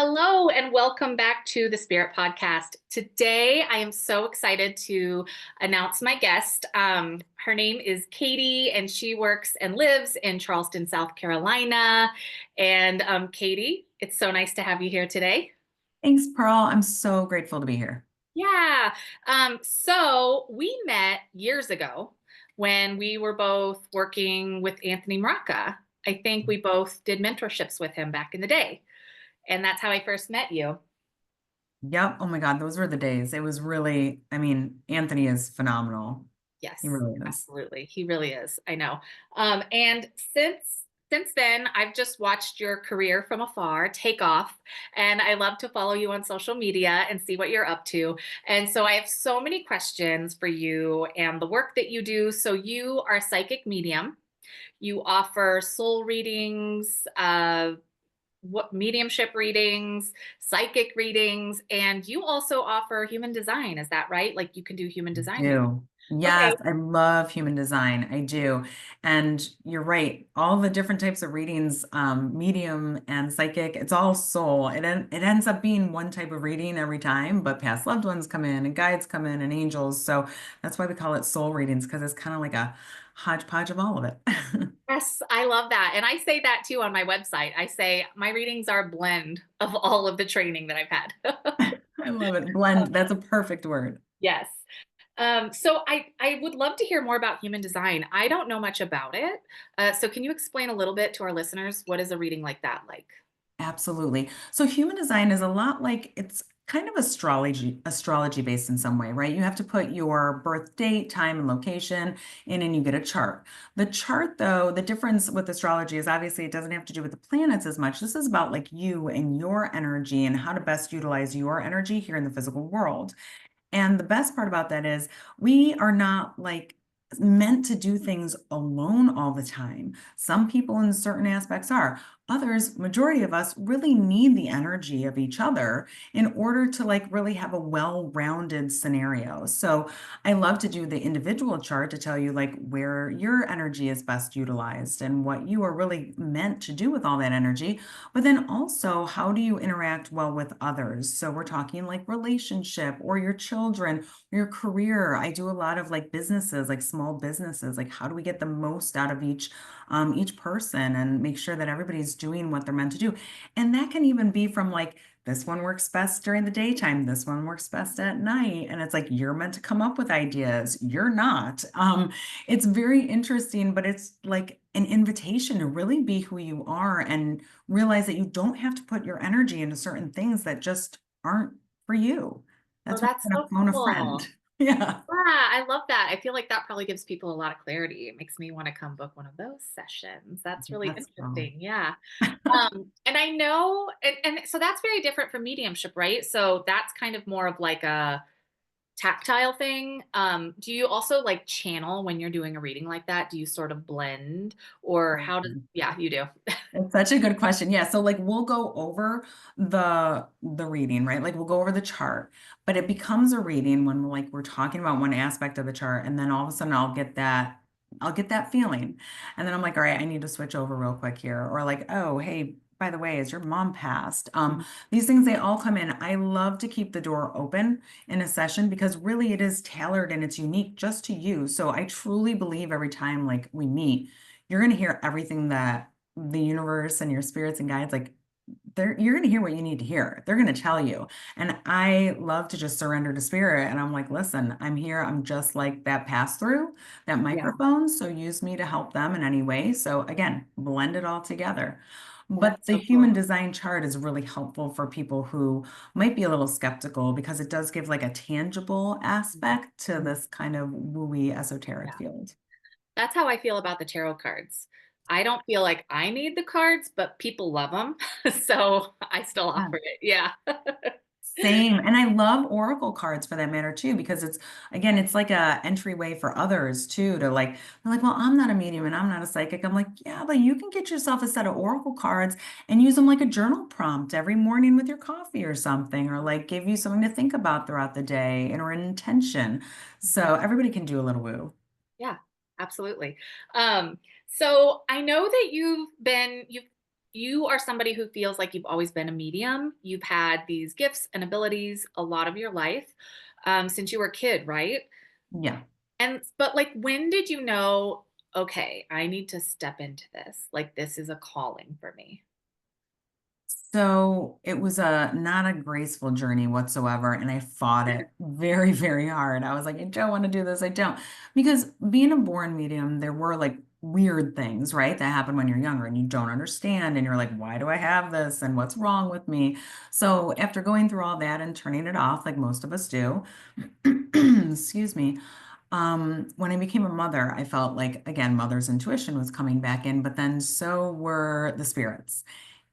Hello and welcome back to the Spirit Podcast. Today, I am so excited to announce my guest. Her name is Katie, and she works and lives in Charleston, South Carolina. And Katie, it's so nice to have you here today. Thanks, Pearl. I'm so grateful to be here. Yeah. So we met years ago when we were both working with Anthony Maraca. I think we both did mentorships with him back in the day. And that's how I first met you. Yep. Oh my God, those were the days. It was really, Anthony is phenomenal. He Yes, really is. absolutely. He really is. I know. And since then, I've just watched your career from afar take off, and I love to follow you on social media and see what you're up to. And so I have so many questions for you and the work that you do. So you are a psychic medium. You offer soul readings, what mediumship readings, psychic readings, and you also offer human design. Is that right? Like you can do human design readings. Do. Yes, Okay. I love human design. I do. And you're right. All the different types of readings, medium and psychic, it's all soul. It ends up being one type of reading every time, but past loved ones come in and guides come in and angels. So that's why we call it soul readings, because it's kind of like a hodgepodge of all of it. Yes, I love that. And I say that too on my website. I say my readings are a blend of all of the training that I've had. I love it. Blend. That's a perfect word. Yes. So I would love to hear more about human design. I don't know much about it. So can you explain a little bit to our listeners what is a reading like that like? Absolutely. So human design is a lot like it's kind of astrology based in some way, right? You have to put your birth date, time, and location in, and you get a chart. The chart, though, the difference with astrology is obviously it doesn't have to do with the planets as much. This is about like you and your energy and how to best utilize your energy here in the physical world. And the best part about that is we are not like meant to do things alone all the time. Some people in certain aspects are. Others, majority of us really need the energy of each other in order to like really have a well-rounded scenario. So I love to do the individual chart to tell you like where your energy is best utilized and what you are really meant to do with all that energy. But then also, how do you interact well with others? So we're talking like relationship or your children, or your career. I do a lot of like businesses, like small businesses. Like how do we get the most out of each person and make sure that everybody's doing what they're meant to do? And that can even be from like this one works best during the daytime, this one works best at night. And it's like you're meant to come up with ideas. You're not. It's very interesting, but it's like an invitation to really be who you are and realize that you don't have to put your energy into certain things that just aren't for you. Oh, That's why that's I'm gonna so phone a friend. cool. Yeah. Yeah, I love that. I feel like that probably gives people a lot of clarity. It makes me want to come book one of those sessions. That's really That's wrong. interesting. Yeah. And I know, and so that's very different from mediumship, right? So that's kind of more of like a tactile thing. Do you also like channel when you're doing a reading like that? Do you sort of blend or how does, yeah, you do. It's such a good question. Yeah, so like we'll go over the reading, right? Like we'll go over the chart, but it becomes a reading when we're talking about one aspect of the chart, and then all of a sudden I'll get that feeling. And then I'm like, all right, I need to switch over real quick here. Or like, oh, hey, by the way, has your mom passed? These things they all come in. I love to keep the door open in a session because really it is tailored and it's unique just to you. So I truly believe every time like we meet, you're gonna hear everything that the universe and your spirits and guides like you're going to hear what you need to hear. They're going to tell you. And I love to just surrender to spirit and I'm like, listen, I'm here. I'm just like that pass through, that Yeah. microphone, so use me to help them in any way. So again, blend it all together. Well, But that's the so human cool. design chart is really helpful for people who might be a little skeptical because it does give like a tangible aspect to Mhm. this kind of wooey esoteric Yeah. field. That's how I feel about the tarot cards. I don't feel like I need the cards, but people love them. So I still offer it. Yeah. Same. And I love Oracle cards for that matter too, because again, it's like a entryway for others too, to like, they're like, well, I'm not a medium and I'm not a psychic. I'm like, yeah, but you can get yourself a set of Oracle cards and use them like a journal prompt every morning with your coffee or something, or like give you something to think about throughout the day and or an intention. Mhm. So everybody can do a little woo. Yeah, absolutely. So I know that you've you are somebody who feels like you've always been a medium. You've had these gifts and abilities a lot of your life, since you were a kid, right? Yeah. And but like, when did you know, okay, I need to step into this? Like, this is a calling for me. So it was a not a graceful journey whatsoever, and I fought it very, very hard. I was like, I don't want to do this. I don't. Because being a born medium, there were like weird things, right, that happen when you're younger and you don't understand, and you're like, why do I have this? And what's wrong with me? So after going through all that and turning it off, like most of us do, excuse me, when I became a mother, I felt like, again, mother's intuition was coming back in, but then so were the spirits.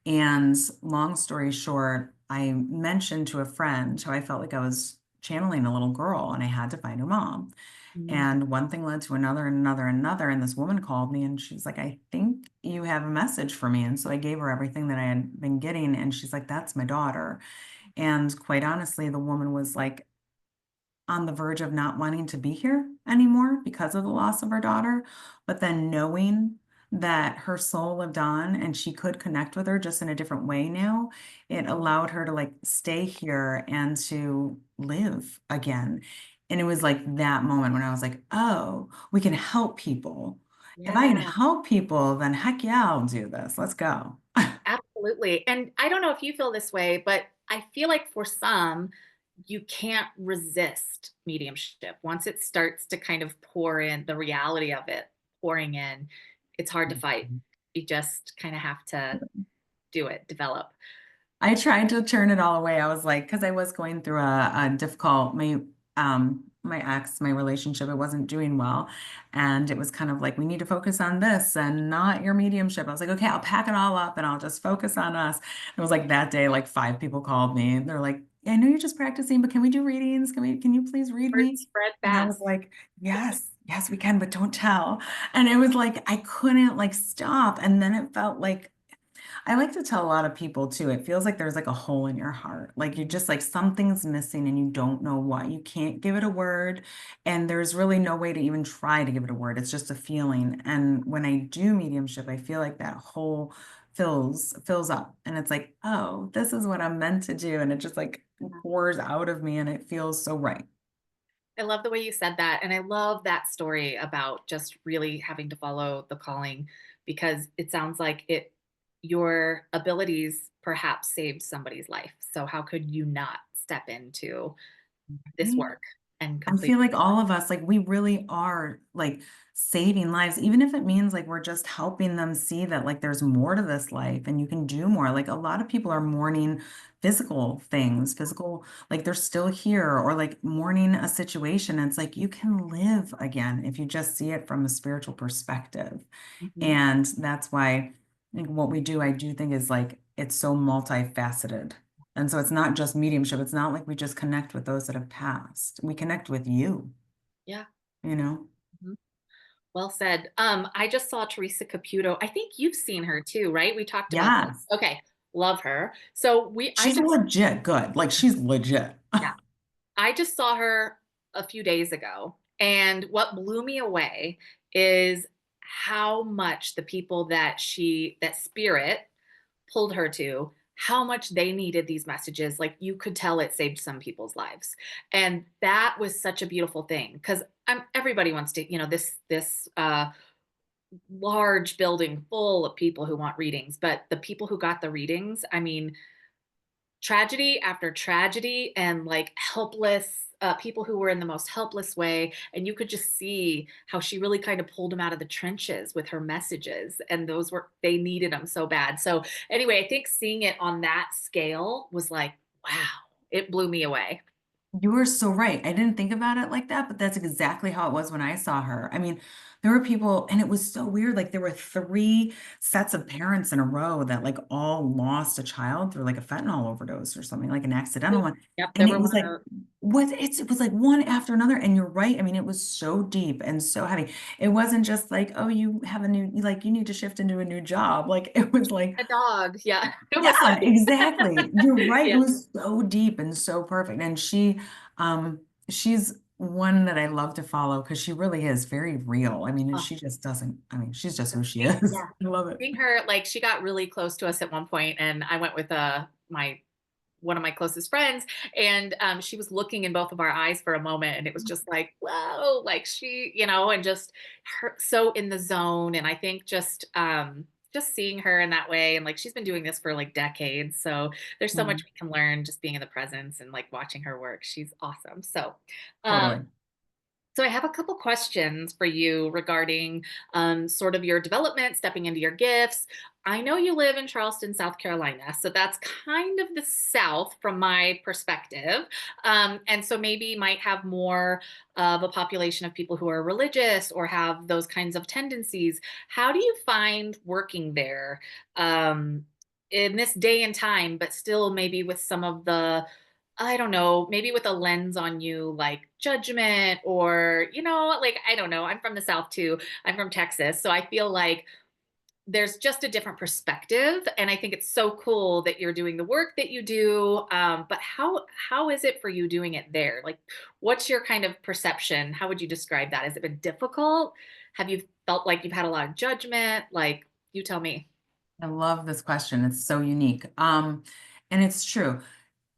And long story short, I mentioned to a friend how I felt like I was channeling a little girl and I had to find her mom. Mm, And one thing led to another and another and another. And this woman called me and she's like, I think you have a message for me. And so I gave her everything that I had been getting. And she's like, that's my daughter. And quite honestly, the woman was like, on the verge of not wanting to be here anymore because of the loss of her daughter, but then knowing that her soul lived on and she could connect with her just in a different way now, it allowed her to like stay here and to live again. And it was like that moment when I was like, oh, we can help people. If I can yeah, help people, then heck yeah, I'll do this. Let's go. absolutely. And I don't know if you feel this way, but I feel like for some, you can't resist mediumship. Once it starts to kind of pour in, the reality of it pouring in, it's hard to fight. You just kind of have to do it, develop. I tried to turn it all away. I was like, because I was going through a difficult my relationship, it wasn't doing well. And it was kind of like, we need to focus on this and not your mediumship. I was like, okay, I'll pack it all up and I'll just focus on us. It was like that day, like five people called me and they're like, I know you're just practicing, but can we do readings? Can you please read Word me? spread And I was fast. like, yes, yes, we can, but don't tell. And it was like I couldn't like stop. And then it felt like I like to tell a lot of people too, it feels like there's like a hole in your heart. Like you just like something's missing and you don't know what. You can't give it a word. And there's really no way to even try to give it a word. It's just a feeling. And when I do mediumship, I feel like that hole fills up. And it's like, oh, this is what I'm meant to do. And it just like pours out of me and it feels so right. I love the way you said that. And I love that story about just really having to follow the calling, because it sounds like your abilities perhaps saved somebody's life. So how could you not step into this Right? work and I complete? feel like all of us, like we really are like saving lives, even if it means like we're just helping them see that like there's more to this life and you can do more. Like a lot of people are mourning physical things, physical, like they're still here or like mourning a situation. It's like you can live again if you just see it from a spiritual perspective. Mhm. And that's why I think what we do, I do think is like it's so multifaceted. And so it's not just mediumship. It's not like we just connect with those that have passed. We connect with you, Yeah. you know? Mhm. Well said. I just saw Teresa Caputo. I think you've seen her too, right? We talked about this. Yes. Okay. Love her. So I She's just, legit good. Like she's legit. yeah, I just saw her a few days ago. And what blew me away is how much the people that spirit pulled her to, how much they needed these messages. Like, you could tell it saved some people's lives. And that was such a beautiful thing, because everybody wants to, this large building full of people who want readings, but the people who got the readings, I mean, tragedy after tragedy, and like helpless people who were in the most helpless way. And you could just see how she really kind of pulled them out of the trenches with her messages. And they needed them so bad. So, anyway, I think seeing it on that scale was like, wow, it blew me away. You were so right. I didn't think about it like that, but that's exactly how it was when I saw her. I mean, there were people, and it was so weird. Like there were three sets of parents in a row that like all lost a child through like a fentanyl overdose or something, like an accidental one. Yep, And there it were was one of like, those. it was like one after another. And you're right. I mean, it was so deep and so heavy. It wasn't just like, oh, you have a new, like you need to shift into a new job. Like it was like, A dog. Yeah, it was yeah, like, exactly. You're right. It yeah. was so deep and so perfect. And she's one that I love to follow because she really is very real. I mean, and Oh, she just doesn't, I mean, she's just who she yeah. is. I love it. Seeing her, like, she got really close to us at one point, and I went with my one of my closest friends, and she was looking in both of our eyes for a moment, and it was just like, whoa, like she, and just her so in the zone. And I think just seeing her in that way, and like she's been doing this for like decades, so there's so much Mm, we can learn just being in the presence and like watching her work. She's awesome. Um, totally. so I have a couple questions for you regarding sort of your development, stepping into your gifts. I know you live in Charleston, South Carolina, so that's kind of the South from my perspective. And so maybe might have more of a population of people who are religious or have those kinds of tendencies. How do you find working there in this day and time, but still maybe with some of the, I don't know, maybe with a lens on you, like judgment or, like, I don't know. I'm from the South too. I'm from Texas. So I feel like there's just a different perspective. And I think it's so cool that you're doing the work that you do. But how is it for you doing it there? Like, what's your kind of perception? How would you describe that? Has it been difficult? Have you felt like you've had a lot of judgment? Like, you tell me. I love this question. It's so unique. And it's true.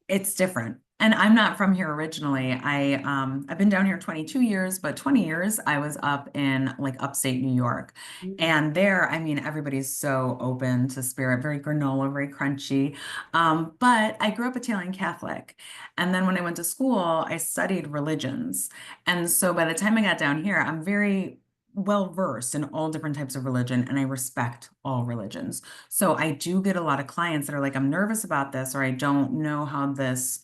It's different. And I'm not from here originally. I've been down here 22 years, but 20 years I was up in like upstate New York. Mm, And there, I mean, everybody's so open to spirit, very granola, very crunchy. But I grew up Italian Catholic. And then when I went to school, I studied religions. And so by the time I got down here, I'm very well versed in all different types of religion, and I respect all religions. So I do get a lot of clients that are like, I'm nervous about this, or I don't know how this,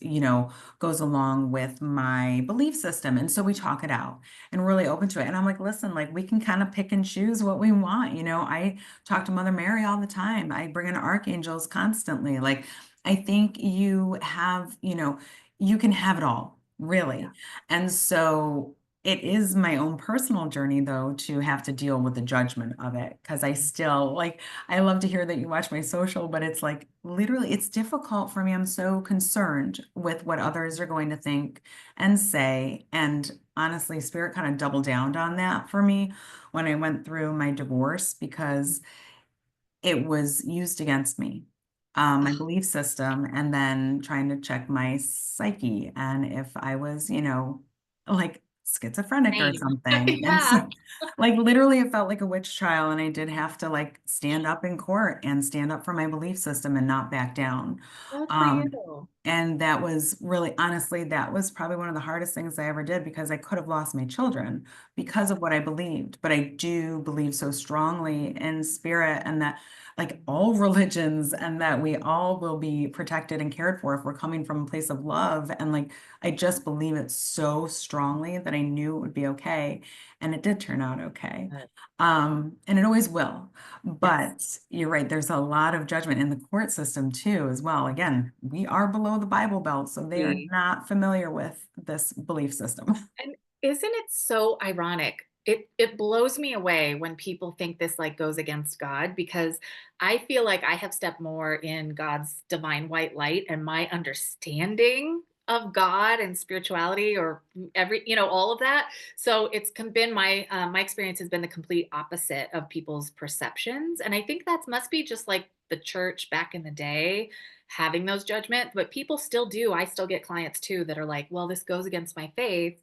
goes along with my belief system. And so we talk it out and we're really open to it. And I'm like, listen, like we can kind of pick and choose what we want. I talk to Mother Mary all the time. I bring in archangels constantly. Like I think you can have it all, yeah. really. And so it is my own personal journey, though, to have to deal with the judgment of it because I still like I love to hear that you watch my social, but it's like literally, it's difficult for me. I'm so concerned with what others are going to think and say. And honestly, Spirit kind of doubled down on that for me when I went through my divorce because it was used against me, my belief system, and then trying to check my psyche and if I was, like schizophrenic or Same. something. And Yeah. so, like, literally, it felt like a witch trial, and I did have to like stand up in court and stand up for my belief system and not back down. Good for Um, you. and that was really, honestly, that was probably one of the hardest things I ever did because I could have lost my children because of what I believed. But I do believe so strongly in spirit and that, like all religions, and that we all will be protected and cared for if we're coming from a place of love. And like, I just believe it so strongly that I knew it would be okay. And it did turn out okay. Good. And it always will. Yes. But you're right, there's a lot of judgment in the court system too, as well. Again, we are below the Bible Belt, so they are We not familiar with this belief system. And isn't it so ironic? It blows me away when people think this like goes against God, because I feel like I have stepped more in God's divine white light and my understanding of God and spirituality, or all of that. So been my experience has been the complete opposite of people's perceptions, and I think that must be just like the church back in the day having those judgments. But people still do. I still get clients too that are like, well, this goes against my faith,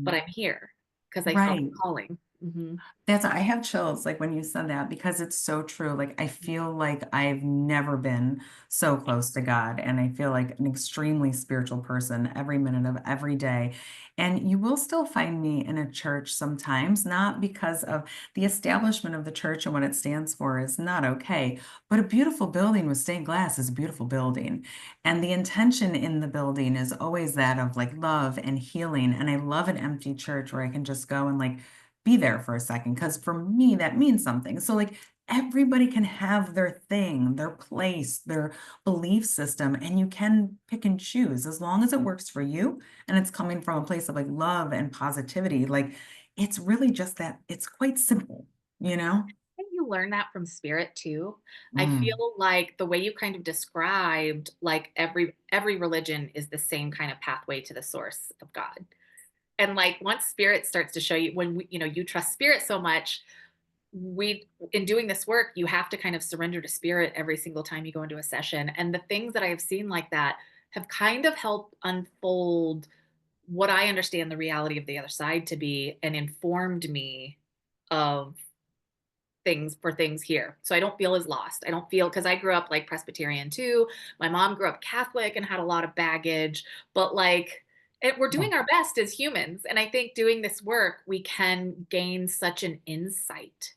but I'm here because I felt the Right. calling. Mhm. I have chills like when you said that because it's so true. Like I feel like I've never been so close to God, and I feel like an extremely spiritual person every minute of every day. And you will still find me in a church sometimes, not because of the establishment of the church and what it stands for is not okay, but a beautiful building with stained glass is a beautiful building. And the intention in the building is always that of like love and healing. And I love an empty church where I can just go and like be there for a second because for me that means something. So like everybody can have their thing, their place, their belief system, and you can pick and choose as long as it works for you and it's coming from a place of like love and positivity. Like it's really just that it's quite simple, you know? Think you learn that from spirit too. I Mm. feel like the way you kind of described, like every religion is the same kind of pathway to the source of God. And like once spirit starts to show you, when you trust spirit so much, we in doing this work, you have to kind of surrender to spirit every single time you go into a session. And the things that I have seen like that have kind of helped unfold what I understand the reality of the other side to be, and informed me of things here. So I don't feel as lost. I don't feel, because I grew up like Presbyterian too. My mom grew up Catholic and had a lot of baggage, but like we're Yeah. doing our best as humans. And I think doing this work, we can gain such an insight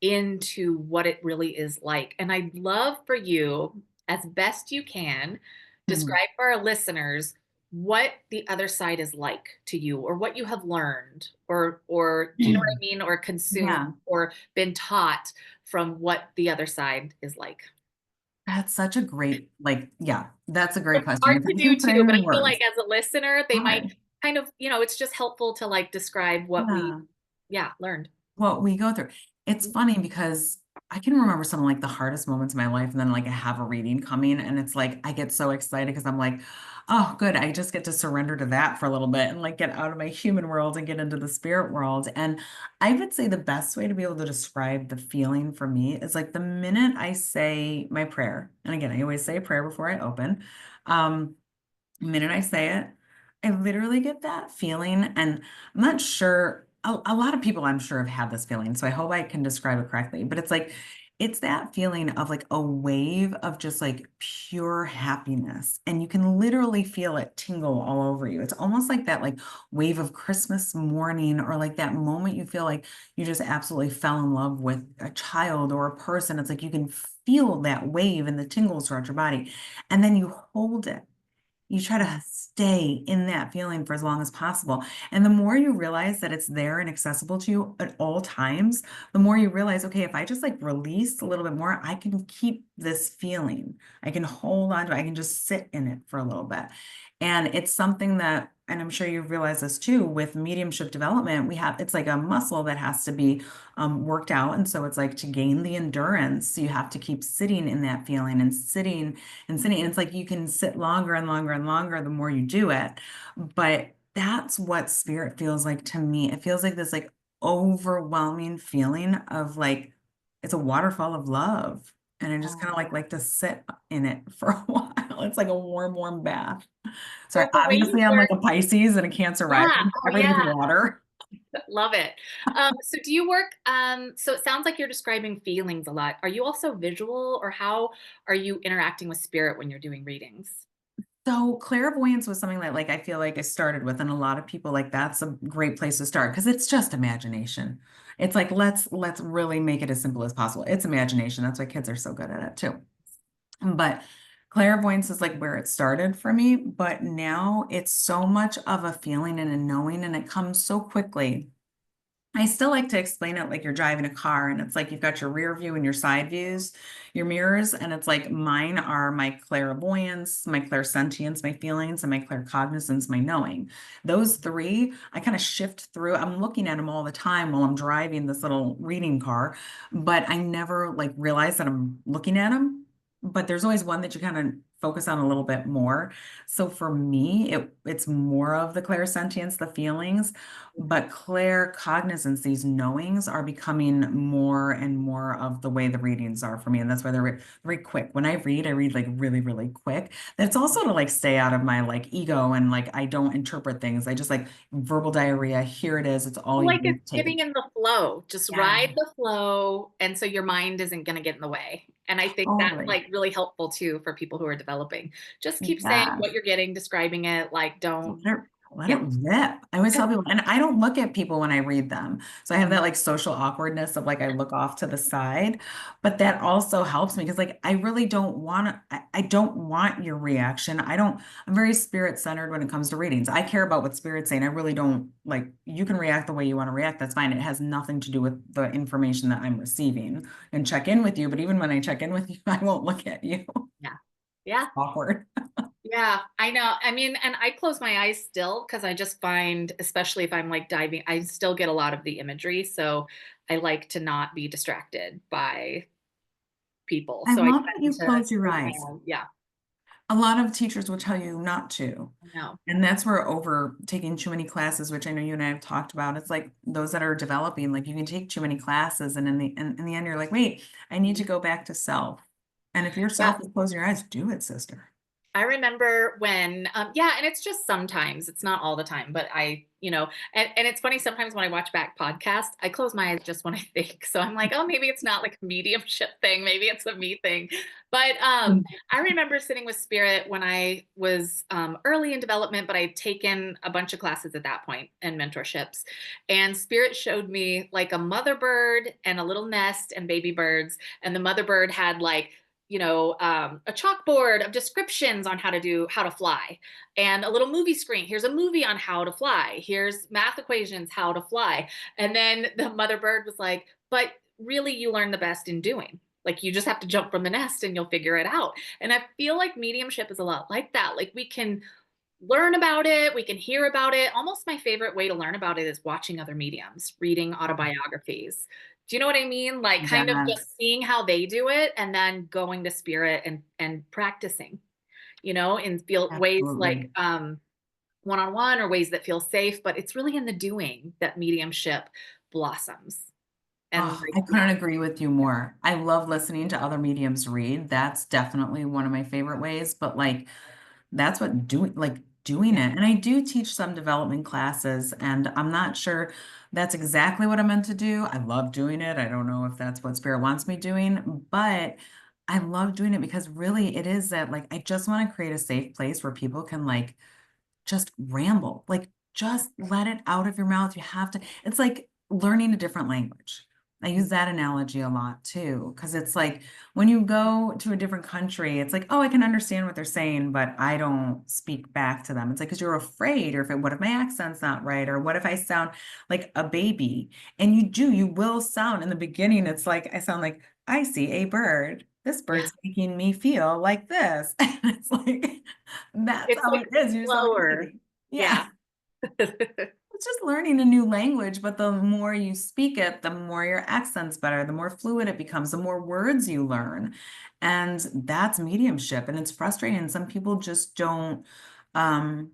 into what it really is like. And I'd love for you, as best you can, Mhm. describe for our listeners what the other side is like to you, or what you have learned, or do you know what I mean, or consumed, Yeah. or been taught from what the other side is like. That's such a great, like, yeah, that's a great It's question. hard If to I do can put it too, but I in feel like words, as a listener, they might hard. kind of, it's just helpful to like describe what we, Yeah. yeah, learned. What we go through. It's funny because I can remember some of, like, the hardest moments of my life, and then, like, I have a reading coming, and it's like, I get so excited because 'cause I'm like, "Oh, good, I just get to surrender to that for a little bit and, like, get out of my human world and get into the spirit world," and I would say the best way to be able to describe the feeling for me is, like, the minute I say my prayer, and again, I always say a prayer before I open, um the minute I say it, I literally get that feeling, and I'm not sure a lot of people I'm sure have had this feeling, so I hope I can describe it correctly, but it's like it's that feeling of like a wave of just like pure happiness, and you can literally feel it tingle all over you. It's almost like that like wave of Christmas morning, or like that moment you feel like you just absolutely fell in love with a child or a person. It's like you can feel that wave and the tingles throughout your body, and then you hold it, you try to stay in that feeling for as long as possible, and the more you realize that it's there and accessible to you at all times, the more you realize, "Okay, if I just, like, release a little bit more, I can keep this feeling. I can hold on to it. I can just sit in it for a little bit." And it's something that, and I'm sure you've realized this too, with mediumship development, we have it's like a muscle that has to be, worked out, and so it's like to gain the endurance, you have to keep sitting in that feeling and it's like you can sit longer and longer and longer the more you do it. But that's what spirit feels like to me. It feels like this like overwhelming feeling of like it's a waterfall of love. And I just kind of like to sit in it for a while. It's like a warm, warm bath. Sorry, Well, the way you obviously I'm like work, a Pisces and a Cancer yeah, rising. oh Everything's yeah, water. love it. So do you work, so it sounds like you're describing feelings a lot. Are you also visual, or how are you interacting with spirit when you're doing readings? So clairvoyance was something that like I feel like I started with, and a lot of people like that's a great place to start because it's just imagination. It's like let's really make it as simple as possible. It's imagination. That's why kids are so good at it too. But clairvoyance is like where it started for me, but now it's so much of a feeling and a knowing, and it comes so quickly. I still like to explain it like you're driving a car, and it's like you've got your rear view and your side views, your mirrors, and it's like mine are my clairvoyance, my clairsentience, my feelings, and my claircognizance, my knowing. Those three, I kind of shift through. I'm looking at them all the time while I'm driving this little reading car, but I never like realize that I'm looking at them. But there's always one that you kind of focus on a little bit more. So for me, it's more of the clairsentience, the feelings, but claircognizance, these knowings are becoming more and more of the way the readings are for me. And that's why they're very quick. When I read like really, really quick. That's also to like stay out of my like ego and like I don't interpret things. I just like verbal diarrhea. Here it is. It's all you Like need it's to take it. getting in the flow. Just Yeah, ride the flow, and so your mind isn't going to get in the way. And I think that's totally. like really helpful too for people who are developing. Just keep saying Yeah. what you're getting, describing it, like don't, Let it yeah. rip. I always Yeah. tell people, and I don't look at people when I read them. So I have that like social awkwardness of like I look off to the side, but that also helps me because like I really don't want to, I don't want your reaction. I'm very spirit centered when it comes to readings. I care about what spirit's saying. I really don't like you can react the way you want to react. That's fine. It has nothing to do with the information that I'm receiving and check in with you. But even when I check in with you, I won't look at you. Yeah. Yeah. Awkward. Yeah, I know. I mean, and I close my eyes still because I just find, especially if I'm like diving, I still get a lot of the imagery. So I like to not be distracted by people. I So I love that tend you to close your use my eyes. own. Yeah. A lot of teachers will tell you not to. No. And that's where over taking too many classes, which I know you and I have talked about, it's like those that are developing, like you can take too many classes and in the end you're like, wait, I need to go back to self. And if your Yeah. self is closing your eyes, do it, sister. I remember when, yeah, and it's just sometimes, it's not all the time, but and it's funny sometimes when I watch back podcasts, I close my eyes just when I think. So I'm like, oh, maybe it's not like a mediumship thing, maybe it's a me thing. But Mm. I remember sitting with Spirit when I was early in development, but I'd taken a bunch of classes at that point and mentorships. And Spirit showed me like a mother bird and a little nest and baby birds. And the mother bird had like, a chalkboard of descriptions on how to fly, and a little movie screen. Here's a movie on how to fly. Here's math equations, how to fly. And then the mother bird was like, but really, you learn the best in doing. Like, you just have to jump from the nest and you'll figure it out. And I feel like mediumship is a lot like that. Like, we can learn about it, we can hear about it. Almost my favorite way to learn about it is watching other mediums, reading autobiographies. Do you know what I mean? Like kind of Yes, just seeing how they do it and then going to Spirit and practicing, in feel ways like absolutely. one-on-one or ways that feel safe, but it's really in the doing that mediumship blossoms. And Oh, like, I yeah, couldn't agree with you more. I love listening to other mediums read. That's definitely one of my favorite ways, but like that's what doing yeah, it. And I do teach some development classes, and I'm not sure that's exactly what I'm meant to do. I love doing it. I don't know if that's what Spirit wants me doing, but I love doing it because really it is that like I just want to create a safe place where people can like just ramble. Like, just let it out of your mouth. You have to it's like learning a different language. I use that analogy a lot too, because it's like when you go to a different country, it's like, oh, I can understand what they're saying, but I don't speak back to them. It's like because you're afraid, or what if my accent's not right, or what if I sound like a baby? And you will sound in the beginning, it's like I sound like I see a bird. This yeah. bird's making me feel like this. And it's like that's It's how like it is. You sound like a slower. baby. Yeah. Yeah. It's just learning a new language, but the more you speak it, the more your accent's better, the more fluid it becomes, the more words you learn. And that's mediumship. And it's frustrating. Some people just um,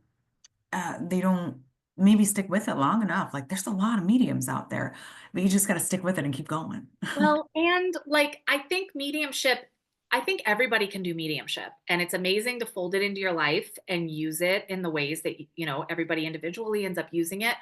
they don't maybe stick with it long enough. Like there's a lot of mediums out there, but you just got to stick with it and keep going. Well, and like I think everybody can do mediumship, and it's amazing to fold it into your life and use it in the ways that everybody individually ends up using it.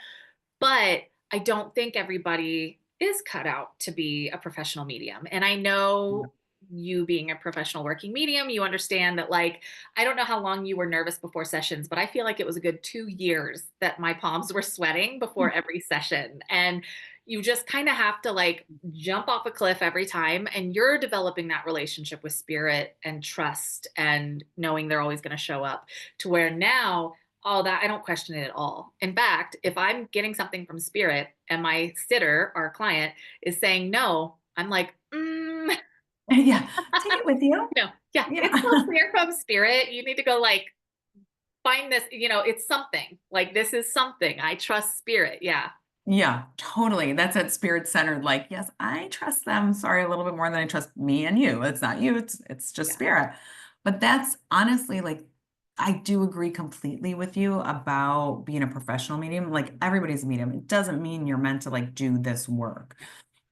But I don't think everybody is cut out to be a professional medium. And I know you being a professional working medium, you understand that, like, I don't know how long you were nervous before sessions, but I feel like it was a good 2 years that my palms were sweating before every session. And you just kind of have to like jump off a cliff every time. And you're developing that relationship with spirit and trust and knowing they're always going to show up, to where now all that I don't question it at all. In fact, if I'm getting something from spirit and my sitter, our client, is saying no, I'm like, Yeah. Take it with you. no, yeah, it's so Yeah. clear from spirit. You need to go like find this, it's something. Like, this is something. I trust spirit. Yeah. Yeah, totally. That's it, spirit centered. Like, yes, I trust them. Sorry, a little bit more than I trust me and you. It's not you, it's just Yeah. spirit. But that's honestly like I do agree completely with you about being a professional medium. Like everybody's a medium. It doesn't mean you're meant to like do this work.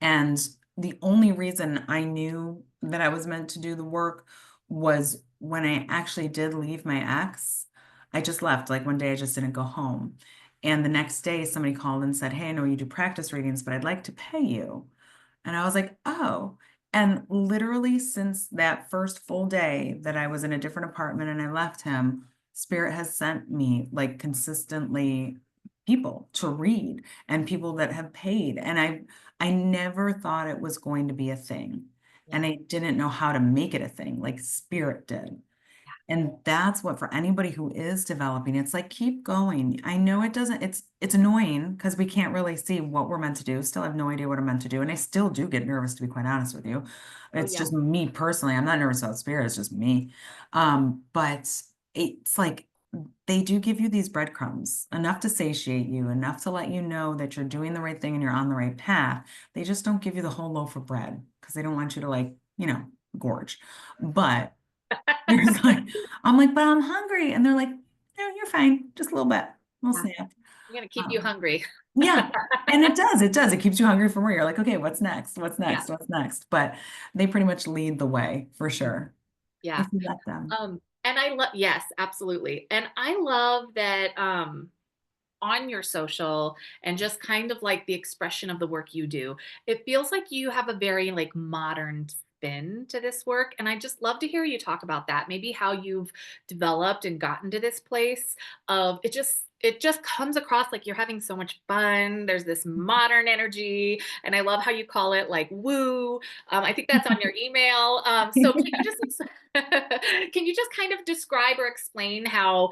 And the only reason I knew that I was meant to do the work was when I actually did leave my ex. I just left. Like one day I just didn't go home. And the next day somebody called and said, hey, I know you do practice readings, but I'd like to pay you. And I was like, oh. And literally since that first full day that I was in a different apartment and I left him, Spirit has sent me like consistently people to read and people that have paid. And I never thought it was going to be a thing. And Yeah. I didn't know how to make it a thing like Spirit did. And that's what for anybody who is developing, it's like keep going. I know it doesn't, it's annoying because we can't really see what we're meant to do. Still have no idea what I'm meant to do. And I still do get nervous to be quite honest with you. Oh, It's yeah. just me personally. I'm not nervous about spirit, it's just me. But it's like they do give you these breadcrumbs, enough to satiate you, enough to let you know that you're doing the right thing and you're on the right path. They just don't give you the whole loaf of bread because they don't want you to like, gorge. But there's It's like, I'm like, but I'm hungry. And they're like, no, you're fine. Just a little bit. We'll Yeah. snack. I'm gonna keep you Um, hungry. yeah. And it does. It does. It keeps you hungry for more. You're like, okay, what's next? What's Yeah. next? What's next? But they pretty much lead the way for sure Yeah. if you let them. And I love, yes, absolutely. And I love that on your social and just kind of like the expression of the work you do, it feels like you have a very like modern spin to this work. And I just love to hear you talk about that. Maybe how you've developed and gotten to this place of it just comes across like you're having so much fun. There's this modern energy, and I love how you call it like woo. I think that's on your email. So can you just can you just kind of describe or explain how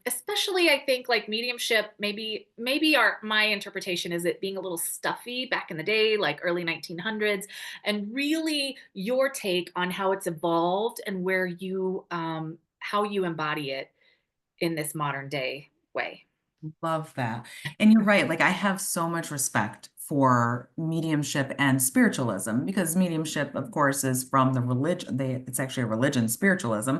especially I think like mediumship, maybe our my interpretation is it being a little stuffy back in the day, like early 1900s, and really your take on how it's evolved and where you how you embody it in this modern day way. Love that. And you're right. Like, I have so much respect for mediumship and spiritualism because mediumship, of course, is from the religion. It's actually a religion, spiritualism.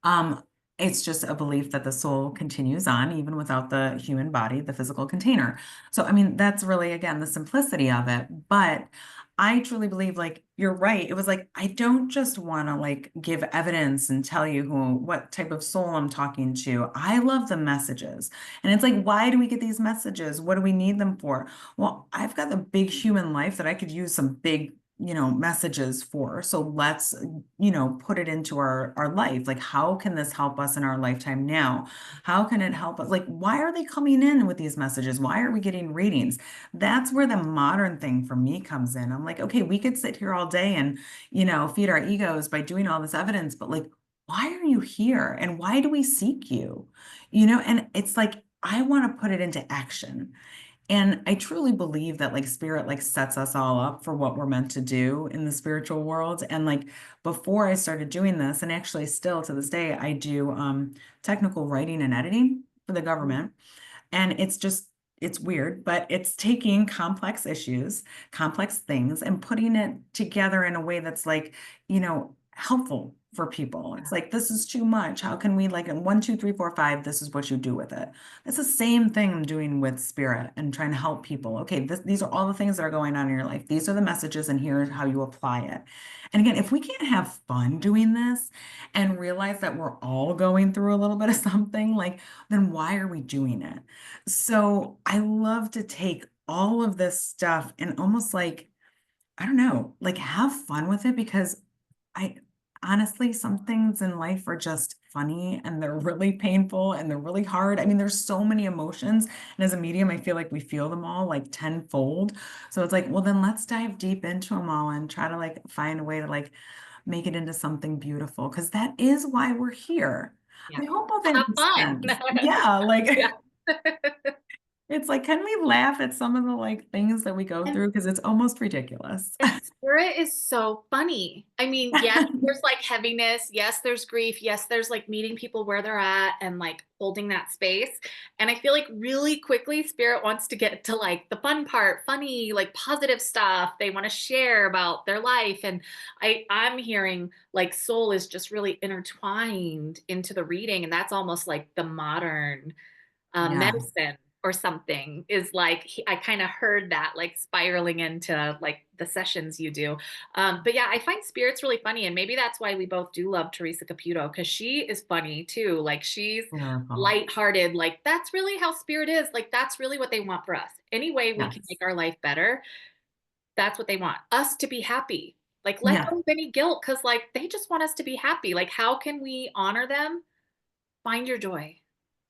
Um, it's just a belief that the soul continues on even without the human body, the physical container. So, I mean, that's really, again, the simplicity of it. But I truly believe, like, you're right. It was like, I don't just want to like give evidence and tell you what type of soul I'm talking to. I love the messages. And it's like, why do we get these messages? What do we need them for? Well, I've got a big human life that I could use some big, messages for. So let's, put it into our life. Like, how can this help us in our lifetime now? How can it help us? Like, why are they coming in with these messages? Why are we getting readings? That's where the modern thing for me comes in. I'm like, okay, we could sit here all day and, feed our egos by doing all this evidence, but like, why are you here? And why do we seek you? And it's like, I want to put it into action. And I truly believe that like spirit like sets us all up for what we're meant to do in the spiritual world. And like before I started doing this, and actually still to this day, I do technical writing and editing for the government. And it's weird, but it's taking complex issues, complex things, and putting it together in a way that's like, helpful for people. It's like, this is too much. How can we, like, in 1, 2, 3, 4, 5, this is what you do with it. It's the same thing I'm doing with spirit and trying to help people. Okay, these are all the things that are going on in your life. These are the messages, and here's how you apply it. And again, if we can't have fun doing this and realize that we're all going through a little bit of something, like, then why are we doing it? So I love to take all of this stuff and almost like, I don't know, like have fun with it because I honestly, some things in life are just funny and they're really painful and they're really hard. I mean, there's so many emotions. And as a medium, I feel like we feel them all like tenfold. So it's like, well, then let's dive deep into them all and try to like find a way to like make it into something beautiful because that is why we're here. Yeah. I hope all that Have makes fun. sense. Yeah, Yeah. like it's like, can we laugh at some of the like things that we go And through? Because it's almost ridiculous. And spirit is so funny. I mean, yes, there's like heaviness. Yes, there's grief. Yes, there's like meeting people where they're at and like holding that space. And I feel like really quickly, spirit wants to get to like the fun part, funny, like positive stuff. They want to share about their life. And I'm hearing like soul is just really intertwined into the reading. And that's almost like the modern Yeah. medicine or something is like I kind of heard that like spiraling into like the sessions you do. But yeah, I find spirits really funny, and maybe that's why we both do love Teresa Caputo because she is funny too. Like she's Wonderful. lighthearted. Like that's really how spirit is. Like that's really what they want for us. Any way we can Yes. make our life better, that's what they want us to be happy. Like let Yeah. go of any guilt because like they just want us to be happy. Like how can we honor them? Find your joy.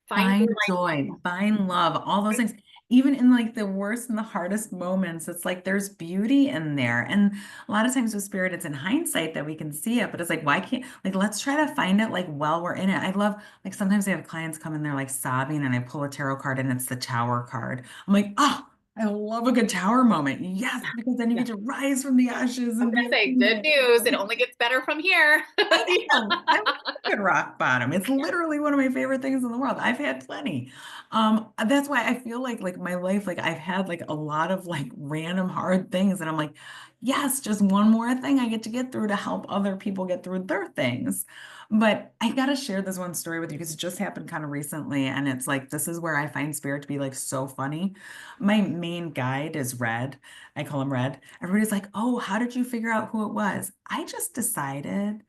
Find your Find light. joy, find love, all those things. Even in like the worst and the hardest moments, it's like there's beauty in there. And a lot of times with spirit, it's in hindsight that we can see it, but it's like, why can't, like, let's try to find it like while we're in it. I love, like, sometimes I have clients come in, they're like sobbing, and I pull a tarot card and it's the tower card. I'm like, oh, I love a good tower moment. Yes, because then you Yeah. get to rise from the ashes I was and be gonna a say, good phoenix. news. It only gets better from here. I am. I'm a rock bottom. It's literally one of my favorite things in the world. I've had plenty. That's why I feel like my life, like I've had like a lot of like random hard things, and I'm like, yes, just one more thing I get to get through to help other people get through their things. But I gotta share this one story with you because it just happened kind of recently, and it's like this is where I find spirit to be like so funny. My main guide is Red. I call him Red. Everybody's like, "Oh, how did you figure out who it was?" I just decided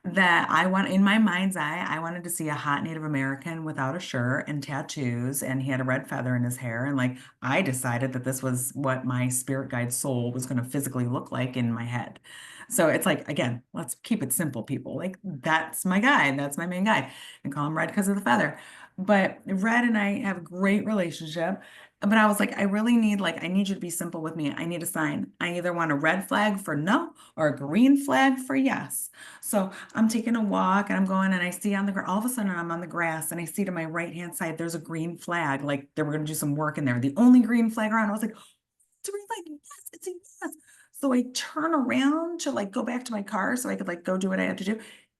that I want, in my mind's eye, I wanted to see a hot Native American without a shirt and tattoos, and he had a red feather in his hair. And like, I decided that this was what my spirit guide soul was going to physically look like in my head. So it's like, again, let's keep it simple, people. Like, that's my guy, that's my main guy, and call him Red because of the feather. But Red and I have a great relationship. But I was like, I really need, like, I need you to be simple with me. I need a sign. I either want a red flag for no or a green flag for yes. So I'm taking a walk and I'm going and I see on the all of a sudden I'm on the grass and I see to my right hand side there's a green flag, like they were going to do some work in there. The only green flag around. I was like, it's a green flag. Yes, it's a yes. So I turn around to like go back to my car so I could like go do what I had to do.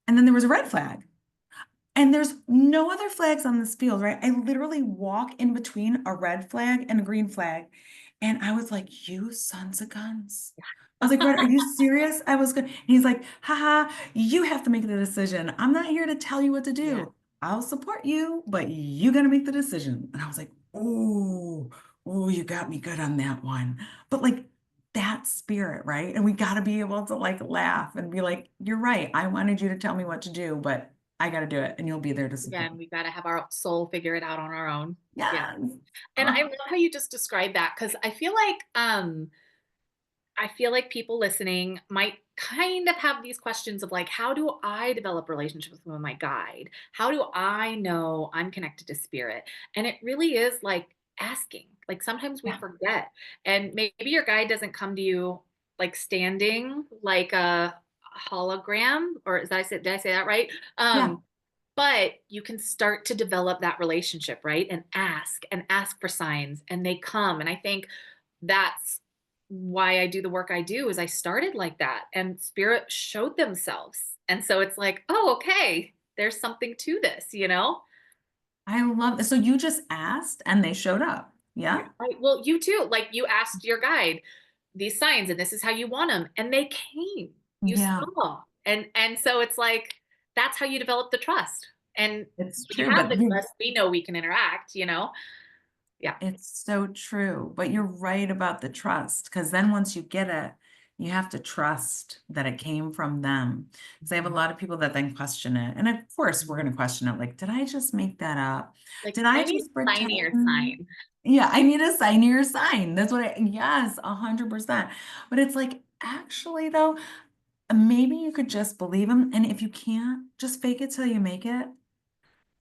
And then there was a red flag. And there's no other flags on this field, right? I literally walk in between a red flag and a green flag. And I was like, you sons of guns. I was like, Red, are you serious? I was good. He's like, haha, you have to make the decision. I'm not here to tell you what to Yeah. do. I'll support you, but you got to make the decision. And I was like, oh, oh, you got me good on that one. But like that spirit, right? And we got to be able to like laugh and be like, you're right. I wanted you to tell me what to do, but I got to do it, and you'll be there to support Again, me. we got to have our soul figure it out on our own. Yeah. Yes. And I Oh, love how you just described that because I feel like people listening might kind of have these questions of like, how do I develop relationships with my guide? How do I know I'm connected to spirit? And it really is like asking. Like sometimes we yeah. forget. And maybe your guide doesn't come to you like standing like a hologram, or did I say that right? Yeah. But you can start to develop that relationship, right? And ask for signs and they come. And I think that's why I do the work I do is I started like that and spirit showed themselves. And so it's like, oh, okay, there's something to this, you know? I love this. So you just asked and they showed up. Yeah. Right. Well, you too. Like you asked your guide these signs and this is how you want them. And they came. You Yeah. saw. And so it's like that's how you develop the trust. And It's when you true, have but the you trust, we know we can interact, you know? Yeah. it's so true. But you're right about the trust because then once you get it, you have to trust that it came from them. Because I have a lot of people that then question it. And of course, we're going to question it like, did I just make that up? Like Did I I need just a signier pretend? sign. Yeah, I need a sign near sign. That's what yes, 100%. But it's like, actually, though, maybe you could just believe them. And if you can't, just fake it till you make it.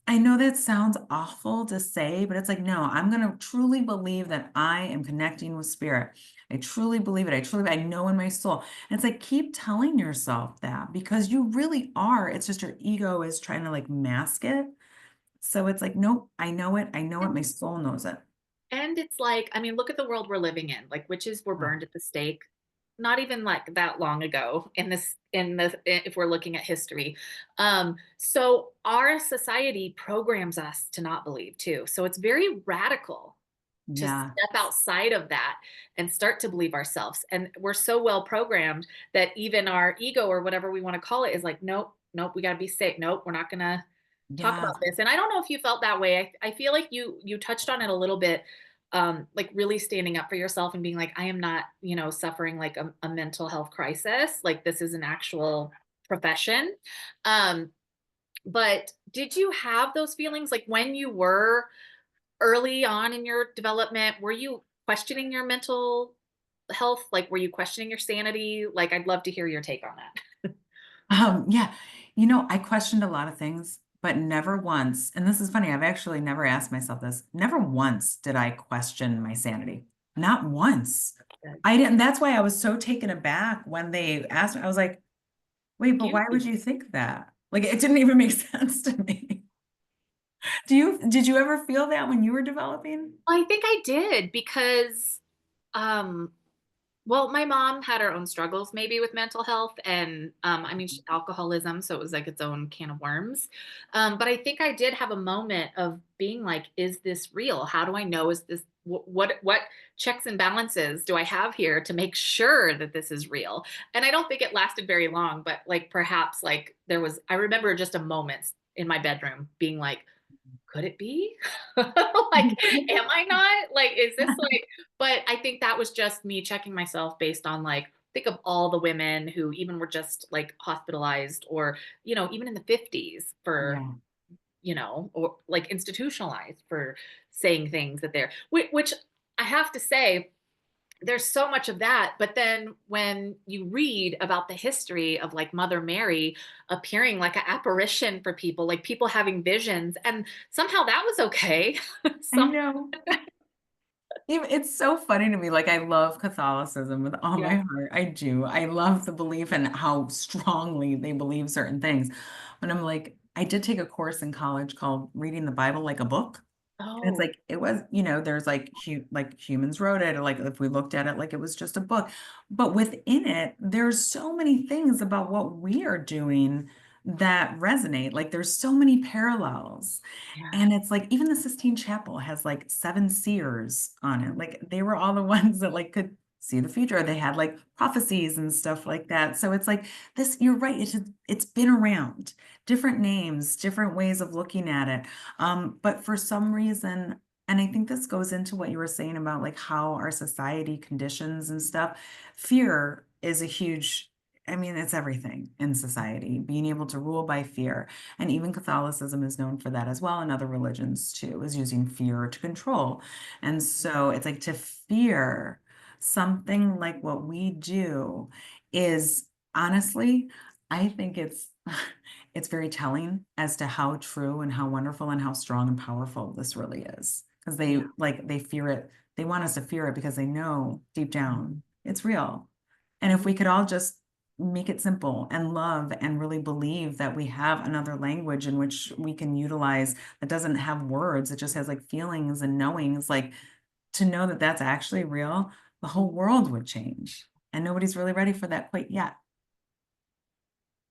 I know that sounds awful to say, but it's like, no, I'm going to truly believe that I am connecting with spirit. I truly believe it. I know in my soul. And it's like, keep telling yourself that because you really are. It's just your ego is trying to like mask it. So it's like, nope, I know it. I know it. My soul knows it. And it's like, I mean, look at the world we're living in. Like witches were Oh, burned at the stake not even like that long ago if we're looking at history. So our society programs us to not believe too. So it's very radical to step yeah. outside of that and start to believe ourselves. And we're so well programmed that even our ego or whatever we want to call it is like, nope, nope, we got to be safe. Nope, we're not going to talk Yeah. about this. And I don't know if you felt that way. I feel like you touched on it a little bit, like really standing up for yourself and being like, I am not, suffering like a mental health crisis. Like this is an actual profession. Um, but did you have those feelings like when you were early on in your development? Were you questioning your mental health? Like, were you questioning your sanity? Like, I'd love to hear your take on that. Yeah. I questioned a lot of things, but never once, and this is funny, I've actually never asked myself this. Never once did I question my sanity. Not once. I didn't, that's why I was so taken aback when they asked me. I was like, wait, but why would Huge. you think that? Like it didn't even make sense to me. Did you ever feel that when you were developing? I think I did because um Well, my mom had her own struggles maybe with mental health and I mean alcoholism, so it was like its own can of worms. But I think I did have a moment of being like, is this real? How do I know is this what checks and balances do I have here to make sure that this is real? And I don't think it lasted very long, but like perhaps like there was I remember just a moment in my bedroom being like, could it be? Like, am I not? Like, is this like, but I think that was just me checking myself based on like, think of all the women who even were just like hospitalized or, even in the 50s for, Yeah. or like institutionalized for saying things that which I have to say, there's so much of that. But then when you read about the history of like Mother Mary appearing like an apparition for people, like people having visions, and somehow that was okay. I Some, know. It's so funny to me, like, I love Catholicism with all yeah. my heart, I do. I love the belief and how strongly they believe certain things, but I'm like, I did take a course in college called Reading the Bible Like a Book, and it's Oh, like, it was, there's like humans wrote it, or like if we looked at it like it was just a book. But within it, there's so many things about what we are doing that resonate. Like there's so many parallels. yeah. And it's like even the Sistine Chapel has like seven seers on it. Like they were all the ones that like could see the future. They had like prophecies and stuff like that. So it's like this, you're right. It's been around, different names, different ways of looking at it. But for some reason, and I think this goes into what you were saying about like how our society conditions and stuff, fear is a huge, I mean, it's everything in society, being able to rule by fear. And even Catholicism is known for that as well, and other religions too, is using fear to control. And so it's like to fear something like what we do is honestly, I think it's very telling as to how true and how wonderful and how strong and powerful this really is. Because Yeah. they fear it. They want us to fear it because they know deep down it's real. And if Mhm. we could all just make it simple and love and really believe that we have another language in which we can utilize that doesn't have words, it just has like feelings and knowings, like to know that that's actually real, the whole world would change. And nobody's really ready for that quite yet,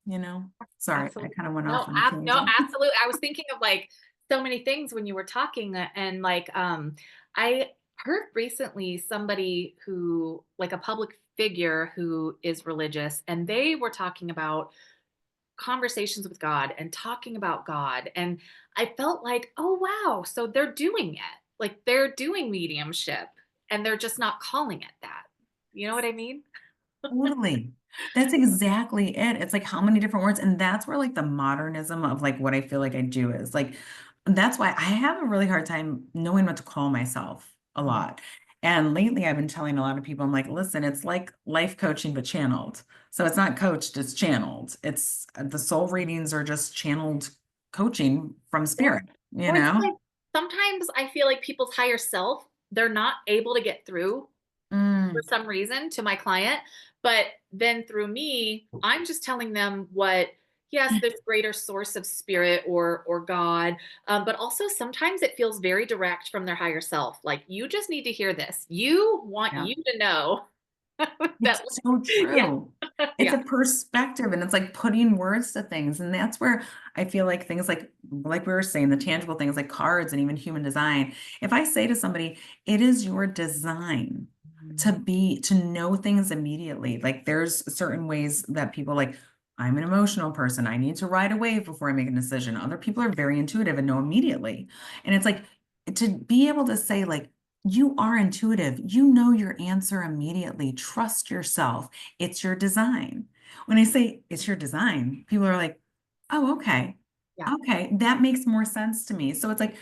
you know? Sorry, I kind Absolutely. of went No, off on a no, tangent. absolutely. I was thinking of like so many things when you were talking and like I heard recently somebody who like a public figure who is religious and they were talking about conversations with God and talking about God and I felt like, "Oh wow, so they're doing it." Like they're doing mediumship and they're just not calling it that. You know what I mean? Totally. That's exactly it. It's like how many different words, and that's where like the modernism of like what I feel like I do is like that's why I have a really hard time knowing what to call myself a Mhm. lot. And lately I've been telling a lot of people, I'm like, listen, it's like life coaching but channeled. So it's not coached, it's channeled. It's the soul readings are just channeled coaching from Or spirit, you or it's know? like sometimes I feel like people's higher self, they're not able to get through for Mm, some reason to my client, but then through me, I'm just telling them what yes, this greater source of spirit or God, but also sometimes it feels very direct from their higher self. Like you just need to hear this. You want yeah. you to know that It's so yeah, true. It's yeah. a perspective and it's like putting words to things. And that's where I feel like things like we were saying, the tangible things like cards and even human design. If I say to somebody, it is your design to Mhm. be to know things immediately. Like there's certain ways that people like, I'm an emotional person. I need to ride a wave before I make a decision. Other people are very intuitive and know immediately. And it's like to be able to say, like, you are intuitive. You know your answer immediately. Trust yourself. It's your design. When I say it's your design, people are like, oh, okay. Yeah. Okay. That makes more sense to me. So it's like,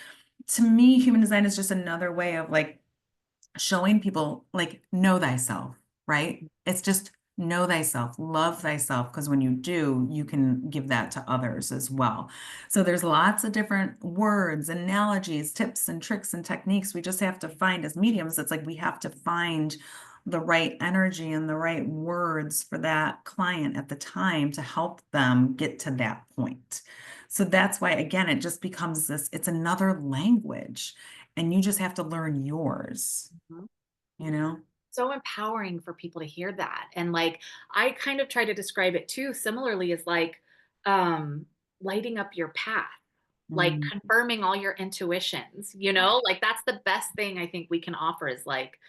to me, human design is just another way of like showing people like know thyself, right? It's just know thyself, love thyself, because when you do, you can give that to others as well. So there's lots of different words, analogies, tips and tricks and techniques we just have to find as mediums. It's like we have to find the right energy and the right words for that client at the time to help them get to that point. So that's why, again, it just becomes this, it's another language and you just have to learn yours, Mhm. you know? so empowering for people to hear that. And like, I kind of try to describe it too, similarly, as like um, lighting up your path, like Mm. confirming all your intuitions, you know, like that's the best thing I think we can offer is like,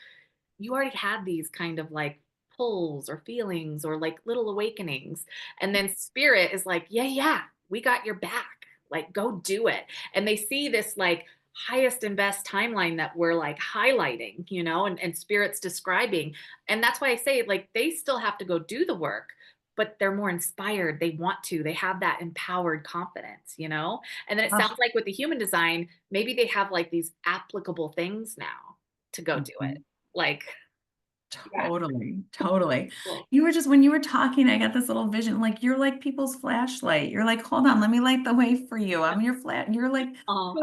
you already had these kind of like pulls or feelings or like little awakenings. And then spirit is like, yeah, yeah, we got your back. Like, go do it. And they see this like highest and best timeline that we're like highlighting, you know, and spirit's describing. And that's why I say like they still have to go do the work, but they're more inspired. They want to, they have that empowered confidence, you know? And then it sounds Ah, like with the human design, maybe they have like these applicable things now to go do it. mhm. Like, yeah, Totally, totally. cool. You were just when you were talking, I got this little vision, like you're like people's flashlight. You're like, hold on, let me light the way for you. I'm your flat. You're like, Oh,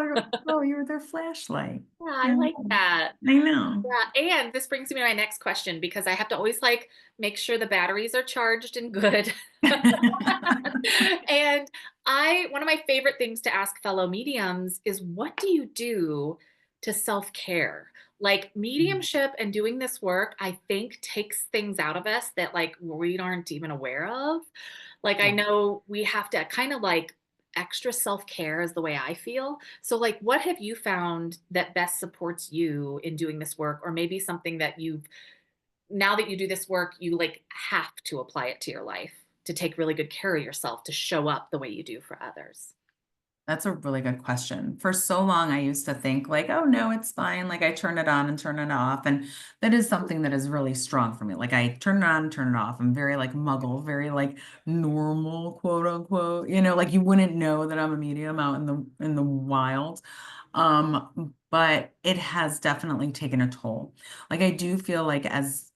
girl, you're their flashlight. yeah, I I like know. that. I know. Yeah, and this brings me to my next question because I have to always like make sure the batteries are charged and good. And one of my favorite things to ask fellow mediums is what do you do to self-care? Like mediumship and doing this work, I think takes things out of us that like we aren't even aware of. Like I Yeah. know we have to kind of like extra self-care is the way I feel. So like what have you found that best supports you in doing this work or maybe something that you've now that you do this work, you like have to apply it to your life to take really good care of yourself, to show up the way you do for others. That's a really good question. For so long, I used to think like, oh no, it's fine. Like I turn it on and turn it off. And that is something that is really strong for me. Like I turn it on and turn it off. I'm very like muggle, very like normal, quote unquote. Like you wouldn't know that I'm a medium out in the wild. But it has definitely taken a toll. Like I do feel like as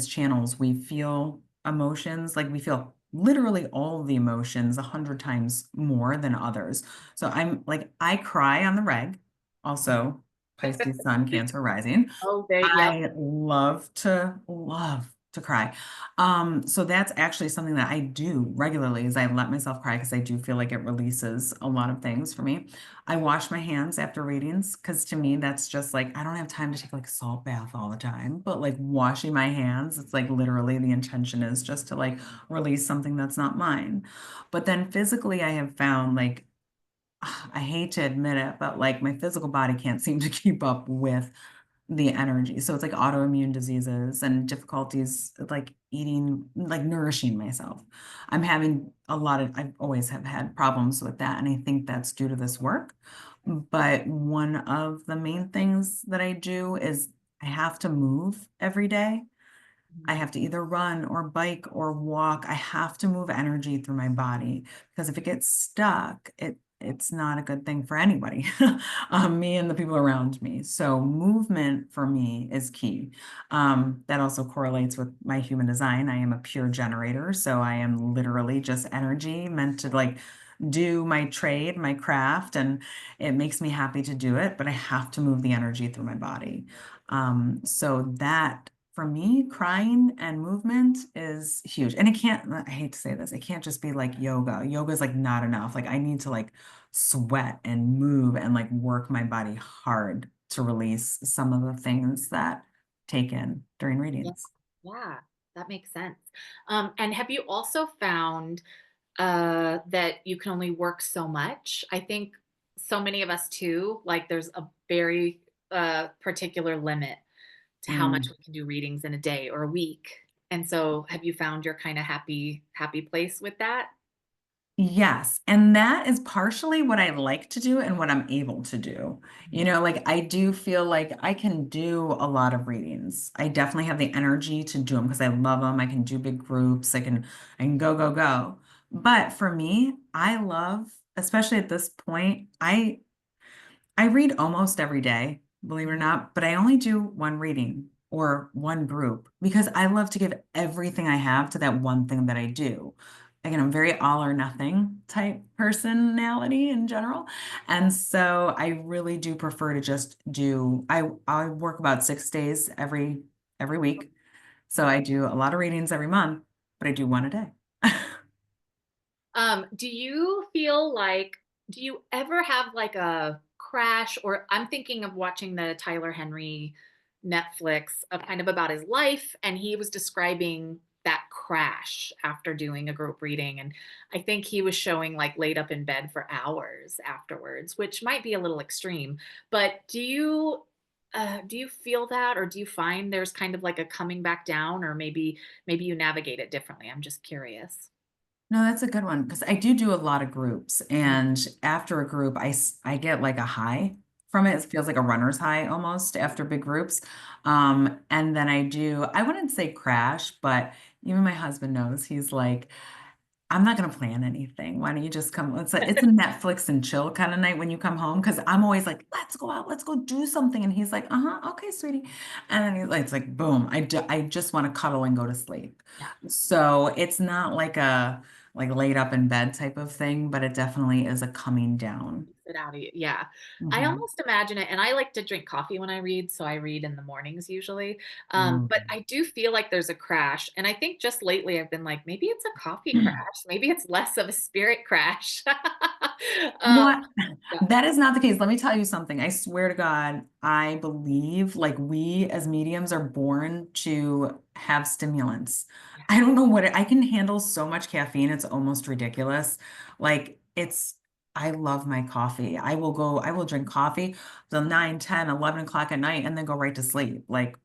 channels, we feel emotions, like we feel literally all the emotions 100 times more than others. So I'm like, I cry on the reg, also Pisces Sun, Cancer rising. Oh, they, yep. I love to cry. So that's actually something that I do regularly is I let myself cry because I do feel like it releases a lot of things for me. I wash my hands after readings because to me that's just like I don't have time to take like a salt bath all the time, but like washing my hands, it's like literally the intention is just to like release something that's not mine. But then physically I have found like I hate to admit it, but like my physical body can't seem to keep up with the energy. So it's like autoimmune diseases and difficulties like eating, like nourishing myself. I've always have had problems with that. And I think that's due to this work. But one of the main things that I do is I have to move every day. I have to either run or bike or walk. I have to move energy through my body because if it gets stuck, it's not a good thing for anybody, me and the people around me. So movement for me is key. That also correlates with my human design. I am a pure generator, so I am literally just energy meant to like do my trade, my craft, and it makes me happy to do it, but I have to move the energy through my body. So that for me, crying and movement is huge. And I hate to say this, it can't just be like yoga. Yoga is like not enough. Like I need to like sweat and move and like work my body hard to release some of the things that take in during Yeah, readings. yeah, that makes sense. And have you also found that you can only work so much? I think so many of us too, like there's a very particular limit to how much Mm. we can do readings in a day or a week. And so have you found your kind of happy place with that? Yes, and that is partially what I like to do and what I'm able to do. Like I do feel like I can do a lot of readings. I definitely have the energy to do them because I love them. I can do big groups. I can go, go, go. But for me, I love, especially at this point, I read almost every day, believe it or not, but I only do one reading or one group because I love to give everything I have to that one thing that I do. Again, I'm very all or nothing type personality in general. And so I really do prefer to just I work about 6 days every week. So I do a lot of readings every month, but I do one a day. Do you feel like, do you ever have like a crash? Or I'm thinking of watching the Tyler Henry Netflix of kind of about his life, and he was describing that crash after doing a group reading, and I think he was showing like laid up in bed for hours afterwards, which might be a little extreme. But do you feel that, or do you find there's kind of like a coming back down, or maybe you navigate it differently? I'm just curious. No, that's a good one because I do a lot of groups, and after a group, I get like a high from it. It feels like a runner's high almost after big groups. And then I wouldn't say crash, but even my husband knows. He's like, I'm not gonna plan anything. Why don't you just come? It's a Netflix and chill kind of night when you come home because I'm always like, let's go out, let's go do something. And he's like, uh-huh, okay, sweetie. And then it's like, boom, I just want to cuddle and go to sleep. Yeah. So it's not like a like laid up in bed type of thing, but it definitely is a coming down. It out of you. Yeah. I Mhm. almost imagine it, and I like to drink coffee when I read, so I read in the mornings usually. But Mm. I do feel like there's a crash, and I think just lately I've been like, maybe it's a coffee crash, maybe it's less of a spirit crash. You know um, what? yeah, That is not the case. Let me tell you something. I swear to God, I believe like we as mediums are born to have stimulants. yeah. I don't know I can handle so much caffeine. It's almost ridiculous. Like I love my coffee. I will drink coffee till 9, 10, 11 o'clock at night and then go right to sleep. Like,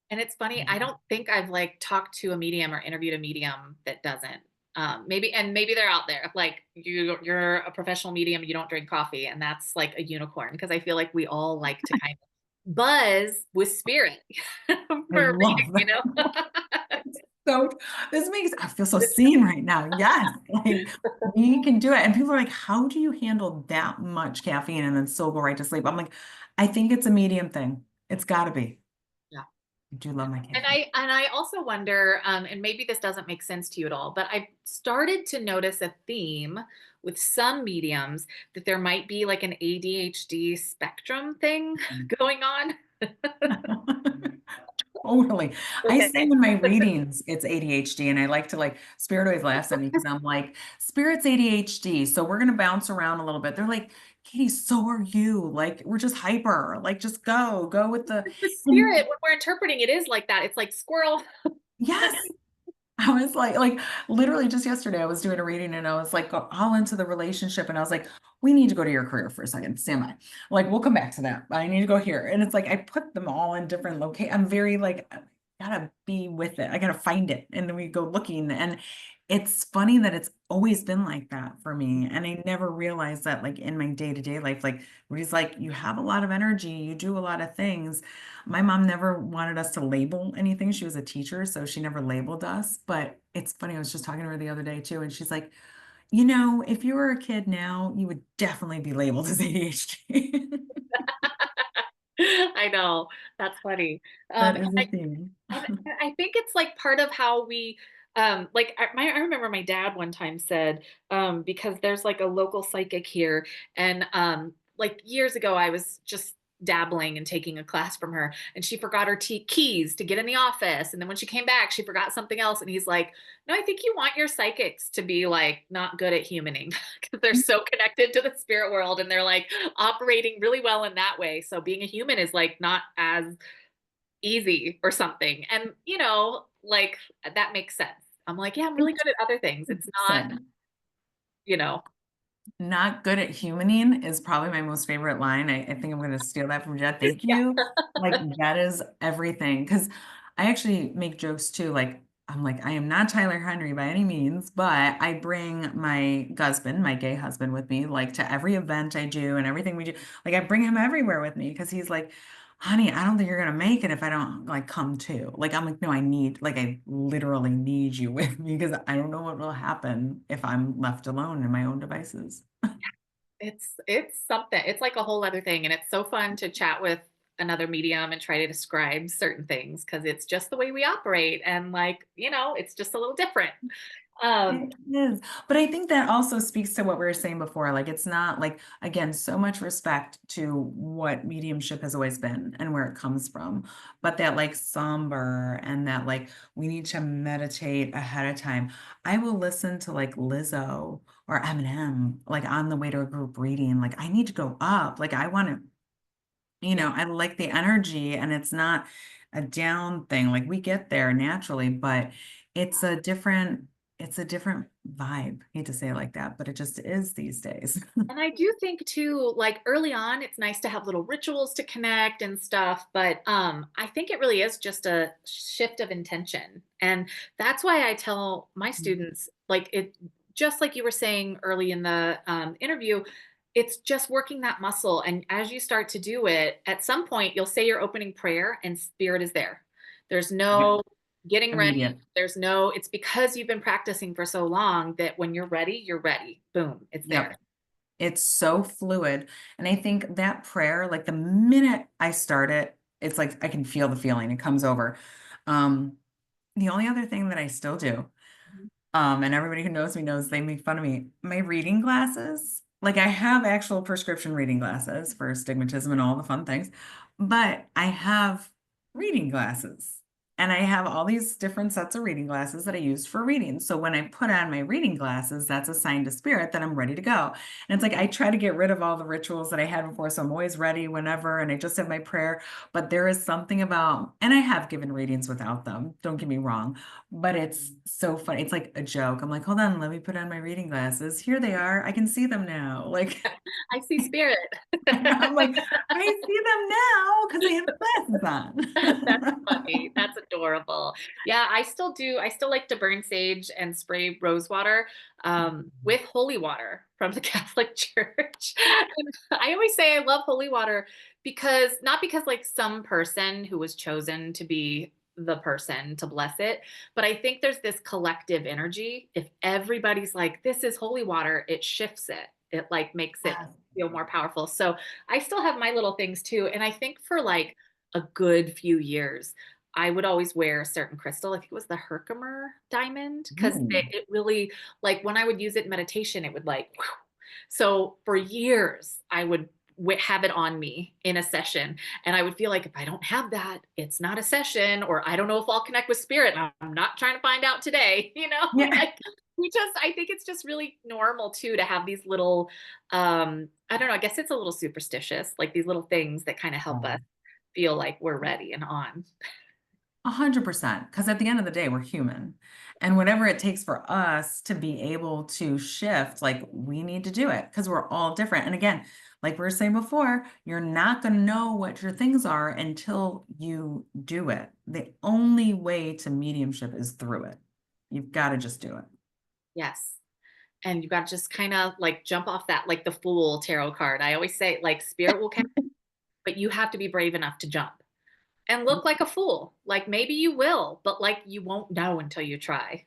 And it's funny, I don't think I've like talked to a medium or interviewed a medium that doesn't. Maybe they're out there. Like you're a professional medium, you don't drink coffee, and that's like a unicorn because I feel like we all like to kind of buzz with spirit I for love reading, you that. know? So I feel so seen right now. Yes. Like we can do it. And people are like, how do you handle that much caffeine and then still go right to sleep? I'm like, I think it's a medium thing. It's gotta be. Yeah. I do love my And caffeine. I also wonder, and maybe this doesn't make sense to you at all, but I've started to notice a theme with some mediums that there might be like an ADHD spectrum thing going on. Totally. I say Okay. in my readings it's ADHD, and I like to like Spirit always laughs at me because I'm like, Spirit's ADHD, so we're gonna bounce around a little bit. They're like, Katie, so are you. Like, we're just hyper. Like, just go with the The and spirit, when we're interpreting it, is like that. It's like squirrel. yes. I was like literally just yesterday, I was doing a reading and I was like all into the relationship. And I was like, we need to go to your career for a second. Stand by. Like, we'll come back to that. I need to go here. And it's like, I put them all in different locations. I'm very like, I gotta be with it. I gotta find it. And then we go looking. And it's funny that it's always been like that for me. And I never realized that like in my day-to-day life, like where he's like, you have a lot of energy, you do a lot of things. My mom never wanted us to label anything. She was a teacher, so she never labeled us. But it's funny, I was just talking to her the other day too, and she's like, if you were a kid now, you would definitely be labeled as ADHD. I know. That's funny. That And is a theme. I think it's like part of how we like I remember my dad one time said because there's like a local psychic here, and like years ago I was just dabbling and taking a class from her, and she forgot her keys to get in the office, and then when she came back she forgot something else, and he's like, no, I think you want your psychics to be like not good at humaning because they're so connected to the spirit world, and they're like operating really well in that way, so being a human is like not as easy or something. And, like that makes sense. I'm like, yeah, I'm really good at other things. It's not, So you know, not good at humaning is probably my most favorite line. I think I'm going to steal that from Jet. Thank yeah. you. Like, that is everything. Because I actually make jokes too. Like, I'm like, I am not Tyler Henry by any means, but I bring my husband, my gay husband, with me, like to every event I do and everything we do. Like, I bring him everywhere with me because he's like, honey, I don't think you're going to make it if I don't like come too. Like, I'm like, no, I literally need you with me because I don't know what will happen if I'm left alone in my own devices. It's something. It's like a whole other thing. And it's so fun to chat with another medium and try to describe certain things because it's just the way we operate. And like, it's just a little different. Um, It is. But I think that also speaks to what we were saying before. Like, it's not like, again, so much respect to what mediumship has always been and where it comes from. But that, like, somber and that, like, we need to meditate ahead of time. I will listen to, like, Lizzo or Eminem, like, on the way to a group reading. Like, I need to go up. Like, I want to Yeah. I like the energy and it's not a down thing. Like we get there naturally, but it's a different, it's a different vibe. Hate to say it like that, but it just is these days. And I do think too, like early on, it's nice to have little rituals to connect and stuff, but I think it really is just a shift of intention. And that's why I tell my students, like it, just like you were saying early in the interview, it's just working that muscle. And as you start to do it, at some point, you'll say your opening prayer and spirit is there. There's Yep. no getting ready. Immediate. There's no, it's because you've been practicing for so long that when you're ready, you're ready. Boom, it's there. Yep. It's so fluid. And I think that prayer, like the minute I start it, it's like I can feel the feeling. It comes over. Um, the only other thing that I still do, and everybody who knows me knows they make fun of me, my reading glasses. Like I have actual prescription reading glasses for astigmatism and all the fun things, but I have reading glasses. And I have all these different sets of reading glasses that I use for reading. So when I put on my reading glasses, that's a sign to spirit that I'm ready to go. And it's like I try to get rid of all the rituals that I had before. So I'm always ready whenever, and I just have my prayer. But there is something about, and I have given readings without them, don't get me wrong, but it's so funny. It's like a joke. I'm like, hold on, let me put on my reading glasses. Here they are. I can see them now. Like, I see spirit. I'm like, I see them now because I have glasses That's on. funny. That's adorable. Yeah, I still do. I still like to burn sage and spray rose water with holy water from the Catholic Church. And I always say I love holy water because not because like some person who was chosen to be the person to bless it, but I think there's this collective energy. If everybody's like, this is holy water, it shifts it. It like makes it Yes. feel more powerful. So I still have my little things too. And I think for like a good few years, I would always wear a certain crystal. I think it was the Herkimer diamond because Ooh. it really, like when I would use it in meditation, it would like, whew. So for years, I would have it on me in a session. And I would feel like if I don't have that, it's not a session, or I don't know if I'll connect with spirit. I'm not trying to find out today, Yeah. like I think it's just really normal too to have these little, I don't know, I guess it's a little superstitious, like these little things that kind of help us feel like we're ready and on. 100%. Because at the end of the day, we're human. And whatever it takes for us to be able to shift, like we need to do it because we're all different. And again, like we were saying before, you're not going to know what your things are until you do it. The only way to mediumship is through it. You've got to just do it. Yes. And you got to just kind of like jump off that, like the Fool tarot card. I always say, like, spirit will catch, but you have to be brave enough to jump and look like a fool. Like maybe you will, but like you won't know until you try.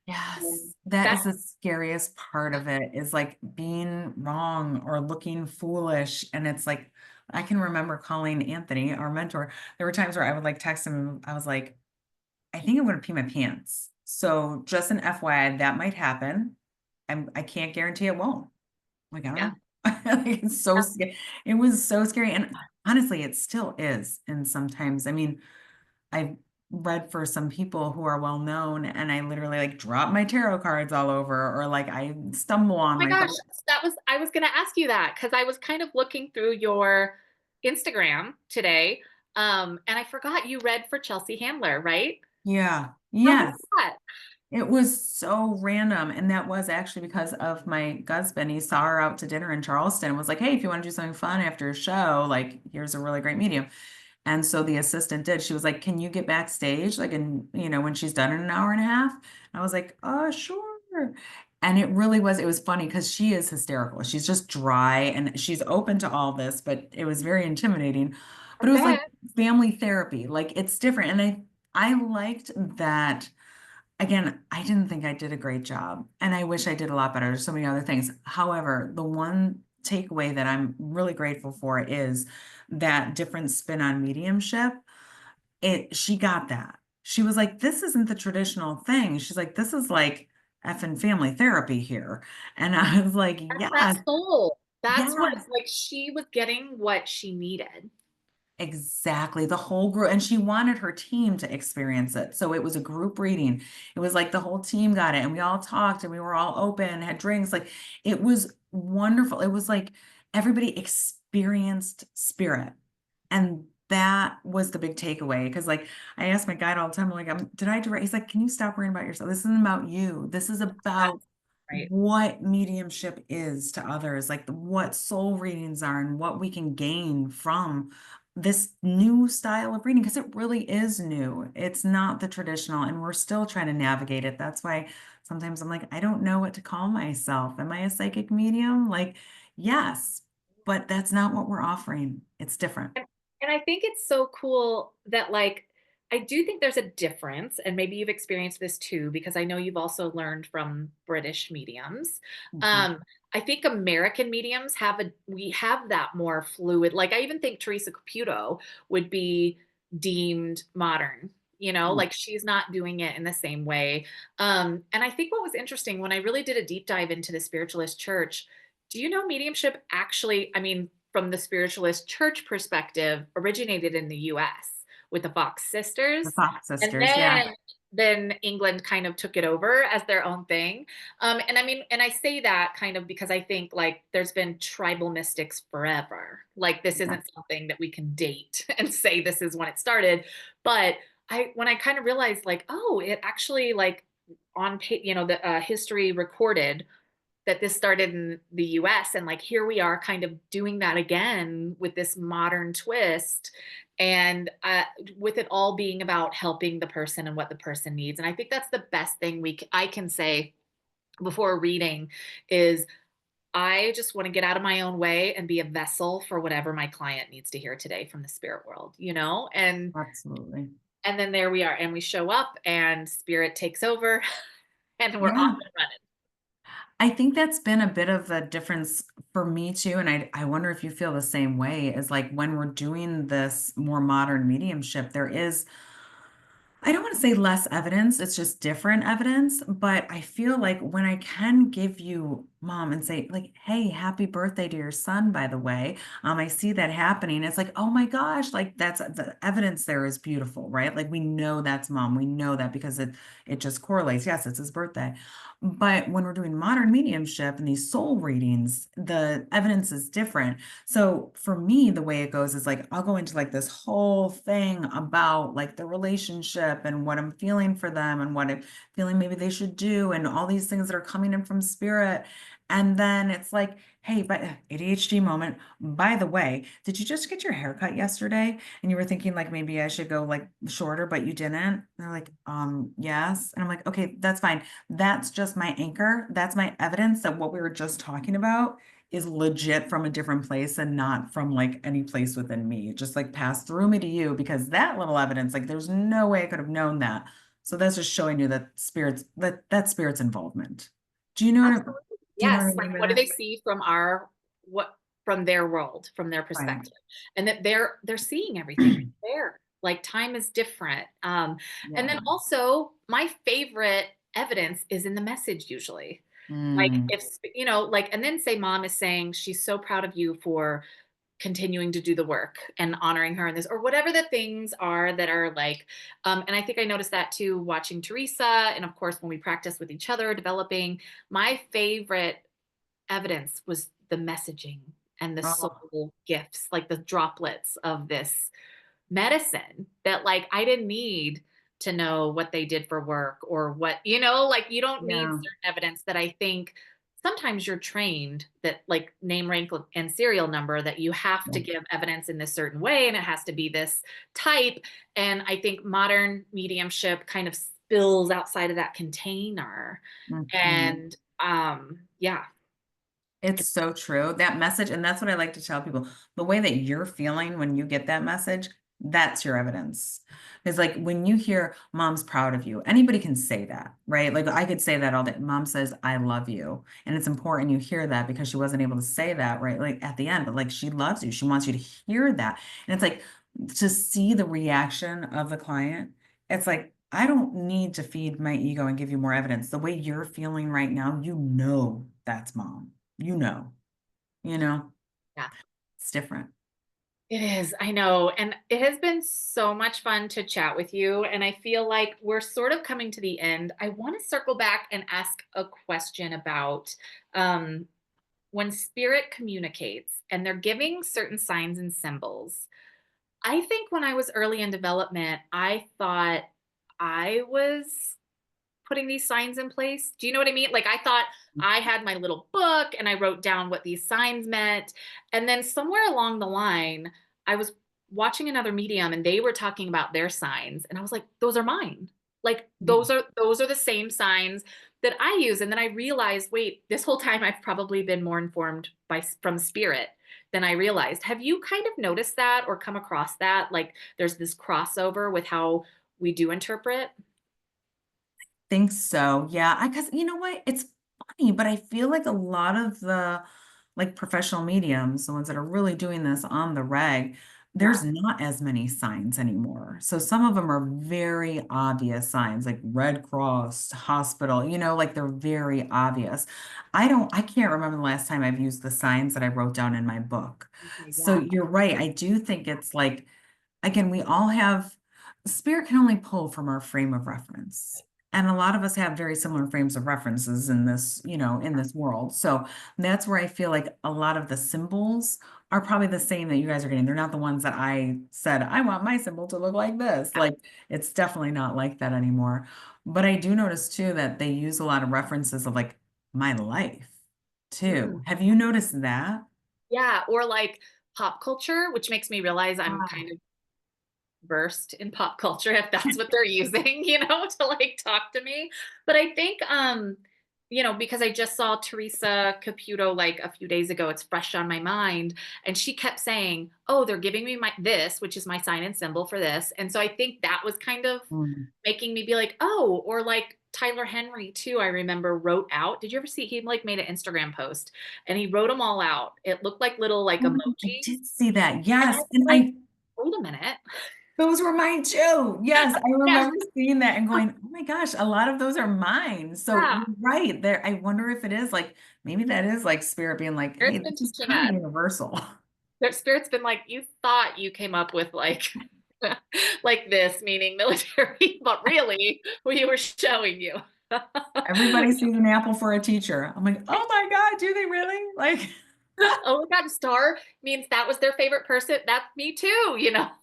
And Yes, that that's is the scariest part of it is like being wrong or looking foolish. And it's like, I can remember calling Anthony, our mentor. There were times where I would like text him. I was like, I think I'm going to pee my pants. So just an FYI, that might happen. I can't guarantee it won't. Like, I don't yeah. know. Like, it's so scary. It was so scary. And honestly, it still is. And sometimes, I mean, I've read for some people who are well known, and I literally like drop my tarot cards all over, or like I stumble on My my gosh, book. I was going to ask you that because I was kind of looking through your Instagram today. And I forgot you read for Chelsea Handler, right? Yeah. How was Yes. that? It was so random. And that was actually because of my husband. He saw her out to dinner in Charleston and was like, hey, if you want to do something fun after a show, like here's a really great medium. And so the assistant did. She was like, can you get backstage? Like, when she's done in an hour and a half. I was like, oh, sure. And it was funny because she is hysterical. She's just dry and she's open to all this, but it was very intimidating. I But it was like bet. family therapy. Like it's different. And I liked that. Again, I didn't think I did a great job, and I wish I did a lot better. There's so many other things. However, the one takeaway that I'm really grateful for is that different spin on mediumship. She got that. She was like, this isn't the traditional thing. She's like, this is like effing family therapy here. And I was like, That's that yes, soul. That's what yes. it's like. She was getting what she needed. Exactly. The whole group. And she wanted her team to experience it. So it was a group reading. It was like the whole team got it. And we all talked and we were all open, had drinks. Like it was wonderful. It was like everybody experienced spirit. And that was the big takeaway, because, like, I ask my guide all the time, I'm like, "Did I direct?" He's like, "Can you stop worrying about yourself? This isn't about you. This is about That's right. what mediumship is to others, like, what soul readings are and what we can gain from this new style of reading, because it really is new. It's not the traditional, and we're still trying to navigate it. That's why sometimes I'm like, "I don't know what to call myself. Am I a psychic medium?" Like, yes, but that's not what we're offering. It's different. And and I think it's so cool that, like, I do think there's a difference, and maybe you've experienced this too, because I know you've also learned from British mediums. Mhm. Um, I think American mediums we have that more fluid. Like, I even think Teresa Caputo would be deemed modern, Mm. like she's not doing it in the same way. And I think what was interesting when I really did a deep dive into the spiritualist church, do you know mediumship actually, I mean, from the spiritualist church perspective, originated in the US with the Fox The sisters. Fox And sisters, yeah. then England kind of took it over as their own thing. And I mean, and I say that kind of because I think like there's been tribal mystics forever. Like this Yeah. isn't something that we can date and say this is when it started. But when I kind of realized like, oh, it actually like the history recorded that this started in the US, and like here we are kind of doing that again with this modern twist, and with it all being about helping the person and what the person needs. And I think that's the best thing I can say before reading is I just want to get out of my own way and be a vessel for whatever my client needs to hear today from the spirit world. Absolutely. And then there we are, and we show up and spirit takes over and we're off Yeah. and running. I think that's been a bit of a difference for me too, and I wonder if you feel the same way, is like when we're doing this more modern mediumship, there is, I don't want to say less evidence, it's just different evidence. But I feel like when I can give you mom and say, like, hey, happy birthday to your son, by the way. I see that happening. It's like, oh my gosh, like that's the evidence there is beautiful, right? Like we know that's mom. We know that because it just correlates. Yes, it's his birthday. But when we're doing modern mediumship and these soul readings, the evidence is different. So for me, the way it goes is like I'll go into like this whole thing about like the relationship and what I'm feeling for them and what I'm feeling maybe they should do and all these things that are coming in from spirit. And then it's like, hey, but ADHD moment. By the way, did you just get your hair cut yesterday? And you were thinking like maybe I should go like shorter, but you didn't. And they're like, yes. And I'm like, okay, that's fine. That's just my anchor. That's my evidence that what we were just talking about is legit from a different place and not from like any place within me. It just like passed through me to you because that little evidence, like there's no way I could have known that. So that's just showing you that that spirit's involvement. Absolutely. Do you know what I Yes. mean Like by what do that? they see from their world, from their Right. perspective? And that they're seeing everything there. Like time is different. And Yeah. then also my favorite evidence is in the message usually. Like Mm. if like and then say mom is saying she's so proud of you for continuing to do the work and honoring her in this or whatever the things are that are like and I think I noticed that too watching Teresa, and of course when we practice with each other developing. My favorite evidence was the messaging and the Oh, soul gifts, like the droplets of this medicine that like I didn't need to know what they did for work or like you don't need yeah. certain evidence that I think sometimes you're trained that like name, rank, and serial number that you have Yeah. to give evidence in this certain way and it has to be this type. And I think modern mediumship kind of spills outside of that container. Mhm. And yeah. It's so true. That message, and that's what I like to tell people. The way that you're feeling when you get that message, that's your evidence. It's like when you hear mom's proud of you, anybody can say that, right? Like I could say that all day. Mom says, I love you. And it's important you hear that because she wasn't able to say that, right? Like at the end, but like she loves you. She wants you to hear that. And it's like to see the reaction of the client, it's like, I don't need to feed my ego and give you more evidence. The way you're feeling right now, you know that's mom. You know, you know, Yeah. it's different. It is. I know. And it has been so much fun to chat with you. And I feel like we're sort of coming to the end. I want to circle back and ask a question about um, when spirit communicates and they're giving certain signs and symbols. I think when I was early in development, I thought I was putting these signs in place. Do you know what I mean? Like I thought I had my little book and I wrote down what these signs meant. And then somewhere along the line, I was watching another medium and they were talking about their signs and I was like, those are mine. Like Yeah. those are the same signs that I use. And then I realized, wait, this whole time I've probably been more informed by from spirit than I realized. Have you kind of noticed that or come across that? Like there's this crossover with how we do interpret? Think so. Yeah. I Because you know what? It's funny, but I feel like a lot of the like professional mediums, the ones that are really doing this on the reg, Yeah. there's not as many signs anymore. So some of them are very obvious signs, like Red Cross, hospital, like they're very obvious. I can't remember the last time I've used the signs that I wrote down in my book. Okay, So yeah. you're right. I do think it's like, again, we all have, spirit can only pull from our frame of reference. And a lot of us have very similar frames of references in this, in this world. So that's where I feel like a lot of the symbols are probably the same that you guys are getting. They're not the ones that I said, I want my symbol to look like this. Like it's definitely not like that anymore. But I do notice too that they use a lot of references of like my life Mm, too. Have you noticed that? yeah, or like pop culture, which makes me realize I'm Ah. kind of versed in pop culture if that's what they're using, to like talk to me. But I think because I just saw Teresa Caputo like a few days ago, it's fresh on my mind. And she kept saying, oh, they're giving me my this, which is my sign and symbol for this. And so I think that was kind of Mm. making me be like, oh, or like Tyler Henry too, I remember wrote out. Did you ever see he like made an Instagram post and he wrote them all out? It looked like little like Oh, I emojis. did see that. And I Yes. was And like, wait a minute. those were mine too. Yes. I Yeah. remember seeing that and going, oh my gosh, a lot of those are mine. So Yeah. you're right there. I wonder if it is like, maybe that is like spirit being like, hey, Spirit's been this is teaching kind us. of universal. Spirit's been like, you thought you came up with like like this, meaning military, but really we were showing you. Everybody sees an apple for a teacher. I'm like, oh my God, do they really? Like, Oh my God, star means that was their favorite person. That's me too,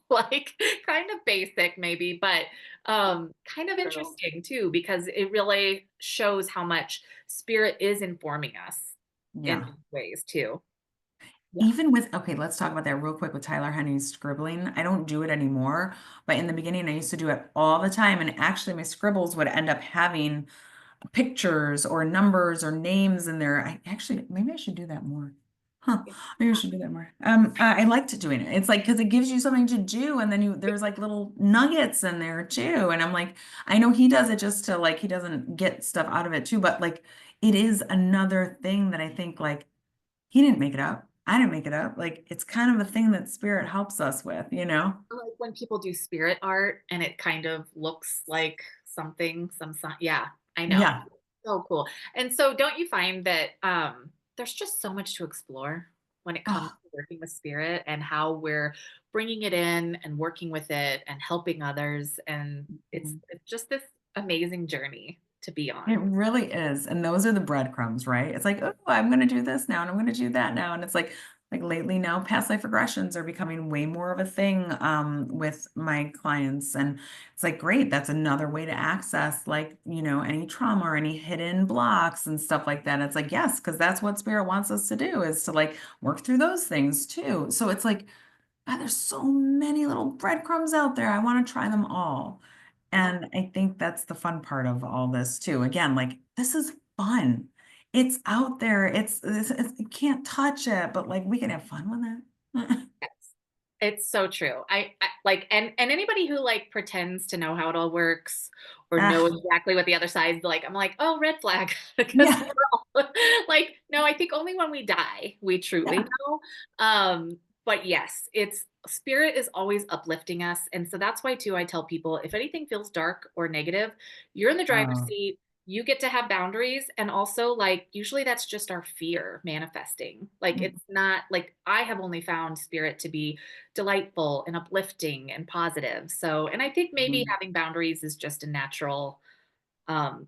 like kind of basic maybe, but kind of True. interesting too, because it really shows how much spirit is informing us in Yeah. these ways too. Yeah. Even with, okay, let's talk about that real quick with Tyler Henry's scribbling. I don't do it anymore, but in the beginning, I used to do it all the time. And actually, my scribbles would end up having pictures or numbers or names in there. I actually, maybe I should do that more. Huh. Maybe I should do that more. I liked doing it. It's like because it gives you something to do, and then there's like little nuggets in there too. And I'm like, I know he does it just to like he doesn't get stuff out of it too, but like it is another thing that I think like he didn't make it up. I didn't make it up. Like it's kind of a thing that spirit helps us with. Like when people do spirit art and it kind of looks like something, some sign. Yeah, I know. Yeah. So cool. And so don't you find that there's just so much to explore when it comes Oh, to working with spirit and how we're bringing it in and working with it and helping others and it's just this amazing journey to be it on. really is. And those are the breadcrumbs, right? It's like, oh, I'm going to do this now and I'm going to do that now. And it's like lately now, past life regressions are becoming way more of a thing with my clients. And it's like, great, that's another way to access like, any trauma or any hidden blocks and stuff like that. It's like, yes, because that's what spirit wants us to do is to like work through those things too. So it's like, God, there's so many little breadcrumbs out there. I want to try them all. Yeah. And I think that's the fun part of all this too. Again, like this is fun. It's out there. You can't touch it, but like we can have fun with it. Yes. It's so true. I like and anybody who like pretends to know how it all works or know Ah, exactly what the other side's like, I'm like, oh, red flag. Because yeah, like, no, I think only when we die we truly yeah. know. But yes, it's spirit is always uplifting us. And so that's why too I tell people if anything feels dark or negative, you're in the driver's Oh, seat. You get to have boundaries. And also, like, usually that's just our fear manifesting. Like, mm, it's not like I have only found spirit to be delightful and uplifting and positive. So, and I think maybe mm, having boundaries is just a natural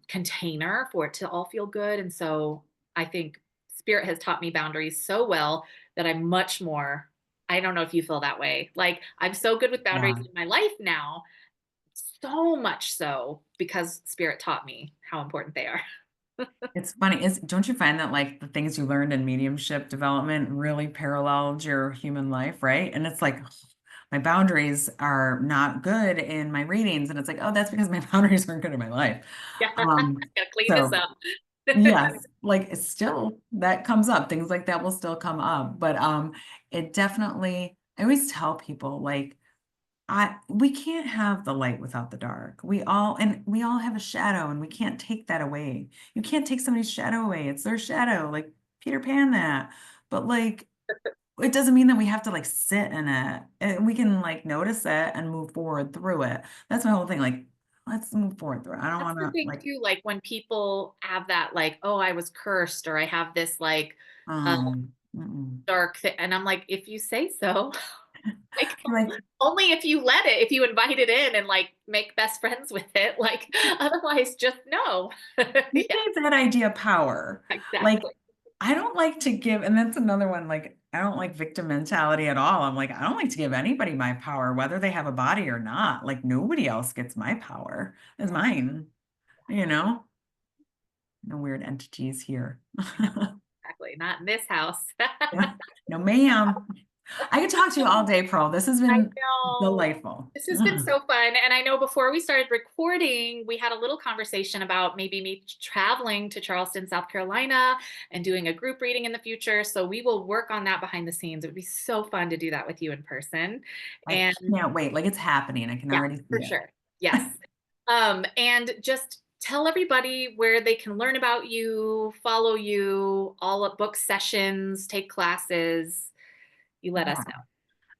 container for it to all feel good. And so I think spirit has taught me boundaries so well that I'm much more I don't know if you feel that way. Like I'm so good with boundaries Yeah. in my life now, so much so because spirit taught me how important they are. It's funny, is don't you find that, like, the things you learned in mediumship development really paralleled your human life, right? And it's like, my boundaries are not good in my readings, and it's like, "Oh, that's because my boundaries aren't good in my life." Yeah, Um, gotta clean this so up. yes, like, it's still that comes up, things like that will still come up, but, it definitely I always tell people, like, I we can't have the light without the dark. We all have a shadow and we can't take that away. You can't take somebody's shadow away. It's their shadow, like Peter Pan that. But like it doesn't mean that we have to like sit in it. We can like notice it and move forward through it. That's my whole thing. Like, let's move forward through it. I don't That's want the to thing like, too, like when people have that, like, oh, I was cursed, or I have this like uh, mm-mm. dark thing, and I'm like, if you say so, like Like only if you let it, if you invite it in and like make best friends with it, like otherwise, just no. you Yeah, gave that idea power. Like, exactly. I don't like to give, and that's another one, like, I don't like victim mentality at all. I'm like, I don't like to give anybody my power, whether they have a body or not. Like, nobody else gets my power. It's mine, you know? No weird entities here. I know exactly. Not in this house. Yeah. No, ma'am. I could talk to you all day, Pearl. This has I been know. delightful. This has been so fun. And I know before we started recording, we had a little conversation about maybe me traveling to Charleston, South Carolina and doing a group reading in the future. So we will work on that behind the scenes. It would be so fun to do that with you in person. I And can't wait. Like, it's happening. I can yeah, already for see it. sure. Yes. And just tell everybody where they can learn about you, follow you, all of book sessions, take classes. You let us Yeah. know.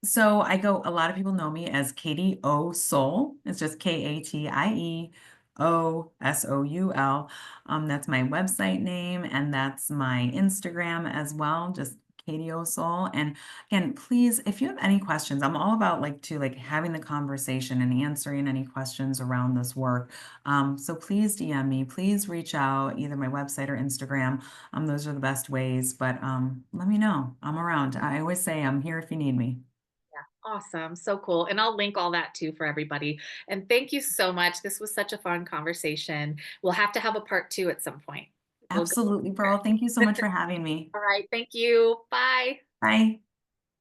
So I go, a lot of people know me as Katie O Soul. It's just KatieOSoul. That's my website name, and that's my Instagram as well, just Katie O Soul. And again, please, if you have any questions, I'm all about like having the conversation and answering any questions around this work. So please DM me, please reach out, either my website or Instagram. Those are the best ways, but let me know. I'm around. I always say I'm here if you need me. Awesome. So cool. And I'll link all that too for everybody. And thank you so much. This was such a fun conversation. We'll have to have a part two at some point. We'll go. Absolutely, Pearl. Thank you so much for having me. All right. Thank you. Bye. Bye.